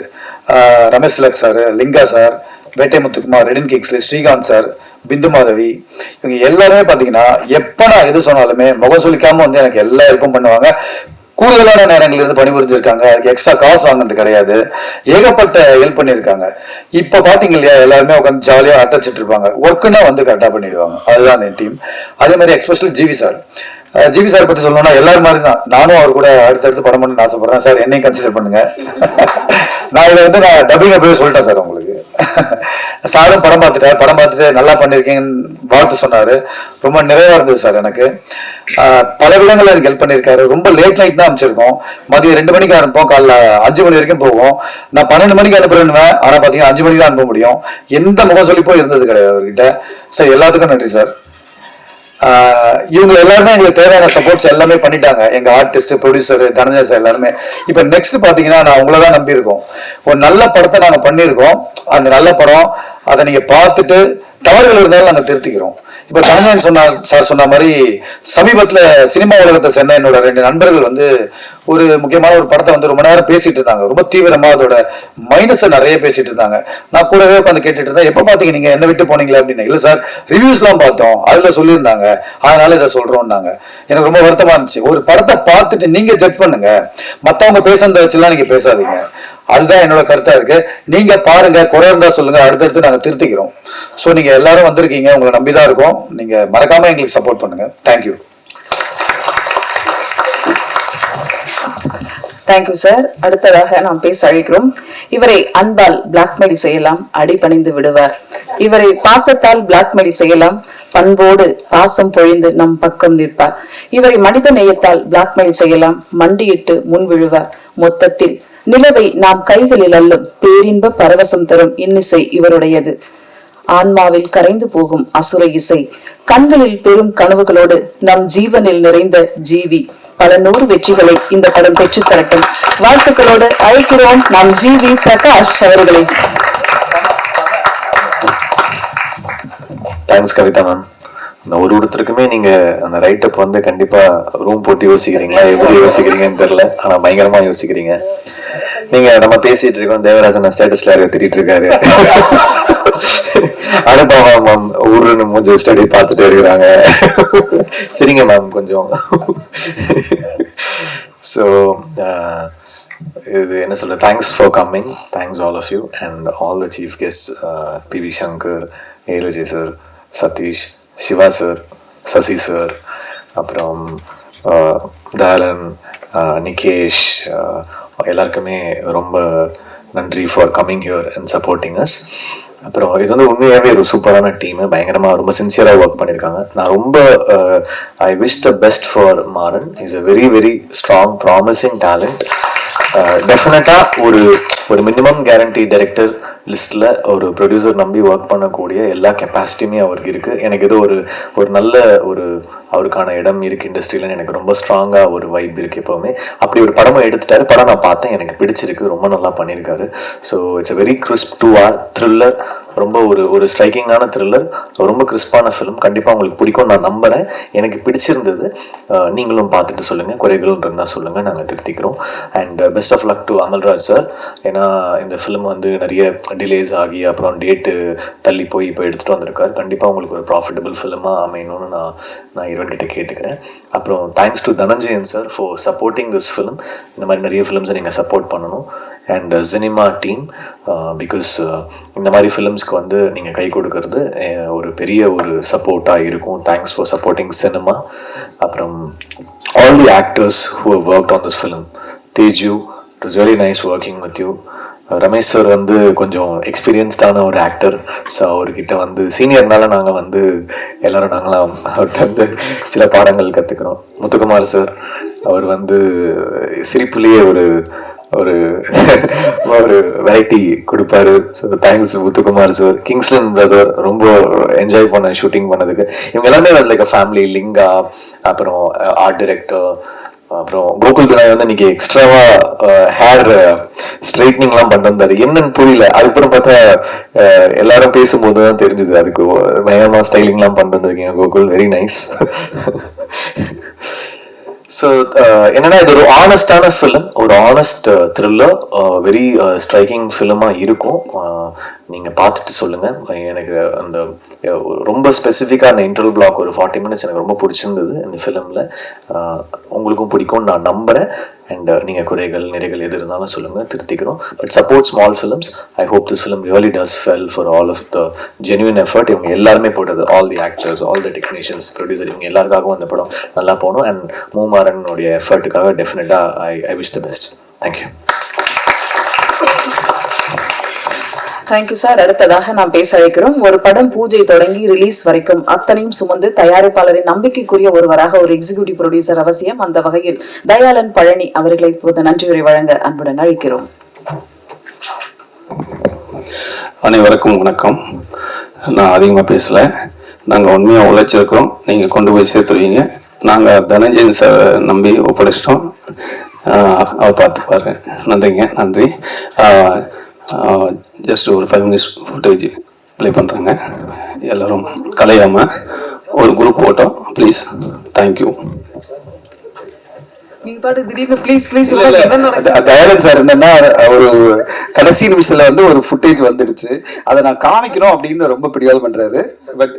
Ramesh Thilak sir, Linga sir, Vettai Muthukumar, Redin Kingsley, Srikanth sir, Bindu Madhavi, இவங்க எல்லாருமே பார்த்தீங்கன்னா எப்போ நான் எது சொன்னாலுமே முகம் சொல்லிக்காம வந்து எனக்கு எல்லா ஹெல்ப்பும் பண்ணுவாங்க. கூடுதலான நேரங்கள் இருந்து பணிபுரிஞ்சிருக்காங்க. அதுக்கு எக்ஸ்ட்ரா காசு வாங்கினது கிடையாது. ஏகப்பட்ட ஹெல்ப் பண்ணியிருக்காங்க. இப்போ பார்த்தீங்க இல்லையா, எல்லாருமே உட்காந்து ஜாலியாக அட்டச்சிட்டு இருப்பாங்க. ஒர்க்குன்னா வந்து கரெக்டாக பண்ணிடுவாங்க. அதுதான் என் டீம். அதே மாதிரி எக்ஸ்பெஷலி ஜிவி சார் பற்றி சொல்லணும்னா எல்லாரும் மாதிரி தான் நானும் அவர் கூட அடுத்தடுத்து படம் பண்ணணும்னு ஆசைப்படுறேன் சார். என்னையும் கன்சிடர் பண்ணுங்க. நான் இதை வந்து நான் டப்பிங்க போய் சொல்லிட்டேன் சார் உங்களுக்கு. சாரும் படம் பார்த்துட்டு நல்லா பண்ணியிருக்கீங்கன்னு வாழ்த்து சொன்னாரு. ரொம்ப நிறைவா இருந்தது சார் எனக்கு. பல விதங்கள்ல எனக்கு ஹெல்ப் பண்ணியிருக்காரு. ரொம்ப லேட் நைட் தான் அனுப்பிச்சிருக்கோம். மதியம் 2 மணிக்கு அனுப்போம், காலைல 5 மணி வரைக்கும் போவோம். நான் 12 மணிக்கு அனுப்புறேன்னுவேன். ஆனா பாத்தீங்கன்னா 5 மணிக்கு தான் அனுப்ப முடியும். எந்த முகம் சொல்லி போய் இருந்தது கிடையாது அவர்கிட்ட. சார் எல்லாத்துக்கும் நன்றி சார். இவங்க எல்லாருமே எங்களுக்கு தேவையான சப்போர்ட்ஸ் எல்லாமே பண்ணிட்டாங்க. எங்க ஆர்டிஸ்ட், ப்ரொடியூசர், தனஞ்சய் சார் எல்லாருமே. இப்ப நெக்ஸ்ட் பாத்தீங்கன்னா நான் உங்களை தான் நம்பி இருக்கோம். ஒரு நல்ல படத்தை நாங்க பண்ணியிருக்கோம். அந்த நல்ல படம் அதை நீங்க பார்த்துட்டு தவறுகள் இருந்தாலும் நாங்க திருத்திக்கிறோம். இப்ப தனஞ்சயன் சொன்ன மாதிரி சமீபத்துல சினிமா உலகத்தை சேர்ந்த என்னோட 2 நண்பர்கள் வந்து ஒரு முக்கியமான ஒரு படத்தை வந்து ரொம்ப நேரம் பேசிட்டு இருந்தாங்க. ரொம்ப தீவிரமா அதோட மைனஸை நிறைய பேசிட்டு இருந்தாங்க. நான் கூடவே உட்காந்து கேட்டுட்டு இருந்தேன். எப்ப பாத்தீங்க நீங்க என்ன விட்டு போனீங்களா அப்படின்னு. இல்ல சார், ரிவ்யூஸ் எல்லாம் பார்த்தோம், அதுல சொல்லியிருந்தாங்க, அதனால இதை சொல்றோம்னாங்க. எனக்கு ரொம்ப வருத்தமா இருந்துச்சு. ஒரு படத்தை பார்த்துட்டு நீங்க ஜட்ஜ் பண்ணுங்க, மத்தவங்க பேசுறத வச்சுலாம் நீங்க பேசாதீங்க. அதுதான் என்னோட கருத்தா இருக்கு. நீங்க பாருங்க, குறை இருந்தா சொல்லுங்க, அடுத்தடுத்து நாங்க திருத்திக்கிறோம். சோ நீங்க எல்லாரும் வந்திருக்கீங்க, உங்களை நம்பிதான் இருக்கோம். நீங்க மறக்காம எங்களுக்கு சப்போர்ட் பண்ணுங்க. தேங்க்யூ. Thank you sir. அடுத்ததாக நாம் பேச அழைக்கிறோம். இவரை அன்பால் பிளாக்மெயில் செய்யலாம், அடிபணிந்து விடுவார். இவரை பாசத்தால் பிளாக்மெயில் செய்யலாம், பண்போடு பாசம் பொழிந்து நம் பக்கம் நிற்பார். இவரை மனித நேயத்தால் பிளாக்மெயில் செய்யலாம், மண்டியிட்டு முன் விழுவார். மொத்தத்தில் நிலவை நாம் கைகளில் அள்ளும் பேரின்ப பரவசம் தரும் இன்னிசை இவருடையது. ஆன்மாவில் கரைந்து போகும் அசுர இசை, கண்களில் பெரும் கனவுகளோடு நம் ஜீவனில் நிறைந்த ஜீவி. பல 100 வெற்றிகளை இந்த படம் பெற்று தரட்டும். வாழ்த்துக்களோடு அழைக்கிறோம் நம் ஜிவி பிரகாஷ் அவர்களை. Thanks Kavitha ma'am. இந்த ஒருத்தருக்குமே நீங்க அந்த ரைட்டப் வந்து கண்டிப்பா ரூம் போட்டு யோசிக்கிறீங்களா, எப்படி யோசிக்கிறீங்கன்னு தெரியல. ஆனா பயங்கரமா யோசிக்கிறீங்க. நீங்க நம்ம பேசிட்டு இருக்கோம், தேவராஜன் ஸ்டேட்டஸ்ல திட்டிட்டு இருக்காரு. அனுபவா மேம் ஊருன்னு மூஞ்சி ஸ்டடி பார்த்துட்டு இருக்கிறாங்க. சரிங்க மேம் கொஞ்சம். ஸோ இது என்ன சொல்ற, thanks for coming. Thanks all of you and all the chief guest, PV Shankar, ஏரோஜே sir, Sathish, Siva sir, Sasi sir, அப்புறம் தாலன், நிகேஷ், எல்லாருக்குமே ரொம்ப நன்றி for coming here and supporting us. அப்புறம் இது வந்து உண்மையாகவே ஒரு சூப்பரான டீமு, பயங்கரமாக ரொம்ப சின்சியராக ஒர்க் பண்ணியிருக்காங்க. நான் ரொம்ப I wish the best for Maran. Is a very very strong promising talent. டெஃபினட்டாக ஒரு மினிமம் கேரண்டி டைரக்டர் லிஸ்ட்டில் ஒரு ப்ரொடியூசர் நம்பி ஒர்க் பண்ணக்கூடிய எல்லா கெப்பாசிட்டியுமே அவருக்கு இருக்குது. எனக்கு ஏதோ ஒரு நல்ல அவருக்கான இடம் இருக்குது இண்டஸ்ட்ரியிலன்னு எனக்கு ரொம்ப ஸ்ட்ராங்காக ஒரு வைப் இருக்குது எப்போவுமே. அப்படி ஒரு படமும் எடுத்துட்டாரு. படம் நான் பார்த்தேன், எனக்கு பிடிச்சிருக்கு, ரொம்ப நல்லா பண்ணியிருக்காரு. So it's a very crisp 2 hour thriller. ரொம்ப ஒரு ஸ்ட்ரைக்கிங்கான த்ரில்லர், ரொம்ப கிறிஸ்பான ஃபிலிம். கண்டிப்பாக உங்களுக்கு பிடிக்கும் நான் நம்புகிறேன். எனக்கு பிடிச்சிருந்தது. நீங்களும் பார்த்துட்டு சொல்லுங்கள், குறைகள் இருந்தால் சொல்லுங்கள், நாங்கள் திருத்திக்கிறோம். And best of luck to Amalraj sir. ஏன்னா இந்த ஃபிலிம் வந்து நிறைய டிலேஸ் ஆகி அப்புறம் டேட்டு தள்ளி போய் இப்போ எடுத்துகிட்டு வந்திருக்காரு. கண்டிப்பாக உங்களுக்கு ஒரு ப்ராஃபிட்டபிள் ஃபிலிமாக அமையணும்னு நான் இவன்கிட்ட கேட்டுக்கிறேன். அப்புறம் thanks to Dhananjayan sir for supporting this film. இந்த மாதிரி நிறைய ஃபிலிம்ஸை நீங்கள் சப்போர்ட் பண்ணணும். அண்ட் சினிமா டீம், பிகாஸ் இந்த மாதிரி ஃபிலிம்ஸ்க்கு வந்து நீங்கள் கை கொடுக்கறது ஒரு பெரிய ஒரு சப்போர்ட்டாக இருக்கும். Thanks for supporting cinema. அப்புறம் all the actors who have worked on this film. Teju, it was very nice working with you. Ramesh sir வந்து கொஞ்சம் எக்ஸ்பீரியன்ஸ்டான ஒரு ஆக்டர். ஸோ அவர்கிட்ட வந்து சீனியர்னால நாங்கள் வந்து எல்லோரும் நாங்களாம் அவர்கிட்ட வந்து சில பாடங்கள் கற்றுக்குறோம். முத்துக்குமார் சார், அவர் வந்து சிரிப்புலேயே ஒரு வெரைட்டி கொடுப்பாரு. So thanks Muthukumar sir. Kingsley brother ரொம்ப என்ஜாய் பண்ண ஷூட்டிங் பண்ணதுக்கு. இவங்க எல்லாமே was like a family. Linga, அப்புறம் ஆர்ட் டைரக்டர், அப்புறம் கோகுல் பினாய் வந்து இன்னைக்கு எக்ஸ்ட்ராவா ஹேர் ஸ்ட்ரைட்னிங்லாம் பண்ணிட்டு வந்தாரு. என்னன்னு புரியல. அதுக்கப்புறம் பார்த்தா எல்லாரும் பேசும்போது தான் தெரிஞ்சது அதுக்கு பயங்கரமா ஸ்டைலிங்லாம் பண்ணிட்டு வந்திருக்கீங்க கோகுல். Very nice. ஸோ என்னன்னா இது ஒரு ஆனஸ்டான ஃபிலிம், ஒரு ஆனஸ்ட் த்ரில்லர், வெரி ஸ்ட்ரைக்கிங் ஃபிலிமாக இருக்கும். நீங்கள் பார்த்துட்டு சொல்லுங்கள். எனக்கு அந்த ரொம்ப ஸ்பெசிஃபிக்காக அந்த இன்டர்வல் பிளாக் ஒரு 40 minutes எனக்கு ரொம்ப பிடிச்சிருந்தது இந்த ஃபிலிமில். உங்களுக்கும் பிடிக்கும்னு நான் நம்புகிறேன். அண்ட் நீங்கள் குறைகள் நிறைகள் எது இருந்தாலும் சொல்லுங்கள், திருத்திக்கிறோம். But support small films. I hope this film really does fell for all of the genuine effort. இவங்க எல்லாருமே போட்டது, all the actors, all the technicians, producer, இவங்க எல்லாருக்காகவும் அந்த படம் நல்லா போகணும். அண்ட் மூமாறனுடைய எஃபர்ட்டுக்காக டெஃபினட்டாக I wish the best. Thank you. Thank you sir. அடுத்ததாக நாம் பேச அழைக்கிறோம். ஒரு படம் பூஜை தொடங்கி ரிலீஸ் வரைக்கும் அத்தனையும் சுமந்து தயாரிப்பாளரின் நம்பிக்கைக்குரிய ஒருவராக ஒரு எக்ஸிகியூட்டிவ் ப்ரொடியூசர் அவசியம். அந்த வகையில் தயாளன் பழனி அவர்களை இப்போது நன்றியுரை வழங்க அன்புடன் அழைக்கிறோம். அனைவருக்கும் வணக்கம். நான் அதிகமாக பேசலை. நாங்கள் உண்மையாக உழைச்சிருக்கோம், நீங்கள் கொண்டு போய் சேர்த்துருவீங்க. நாங்கள் தனஞ்சயன் சார் நம்பி ஒப்படைச்சிட்டோம், அவர் பார்த்துப்பாரு. நன்றிங்க, நன்றி. ஜஸ்ட் ஒரு 5 minutes ஃபுட்டேஜ் ப்ளே பண்ணுறாங்க. எல்லோரும் கலையாமல் ஒரு group photo please. Thank you. Dayalan sir என்னன்னா ஒரு கடைசி நிமிஷத்துல வந்து ஒரு ஃபுட்டேஜ் வந்துடுச்சு, அதை நான் காமிக்கணும் அப்படின்னு ரொம்ப பிடிவாதம் பண்றாரு. பட்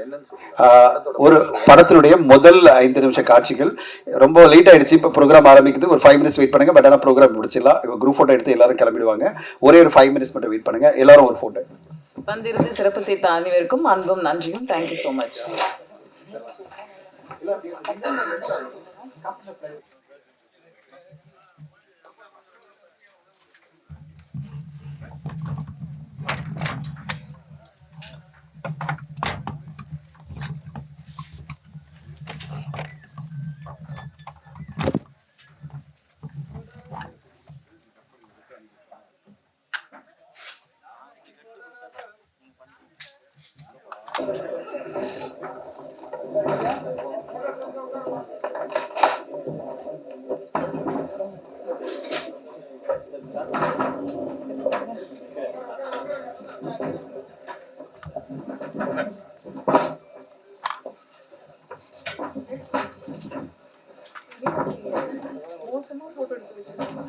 ஒரு படத்தினுடைய முதல் 5 நிமிஷ காட்சிகள் ரொம்ப லேட் ஆயிடுச்சு. இப்போ ப்ரோக்ராம் ஆரம்பிக்குது, ஒரு 5 minutes வெயிட் பண்ணுங்க. பட் ஆனால் ப்ரோக்ராம் முடிச்சிடலாம். இப்போ குரூப் போட்டோ எடுத்து எல்லாரும் கிளம்பிடுவாங்க. ஒரே ஒரு 5 minutes மட்டும் வெயிட் பண்ணுங்க. எல்லாரும் ஒரு போட்டோ. வந்திருந்து சிறப்பு சேர்த்த அனைவருக்கும் அன்பும் நன்றியும். Thank you so much. மோசமா போட்டோ எடுத்து வச்சிருக்கேன்.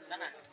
Nana.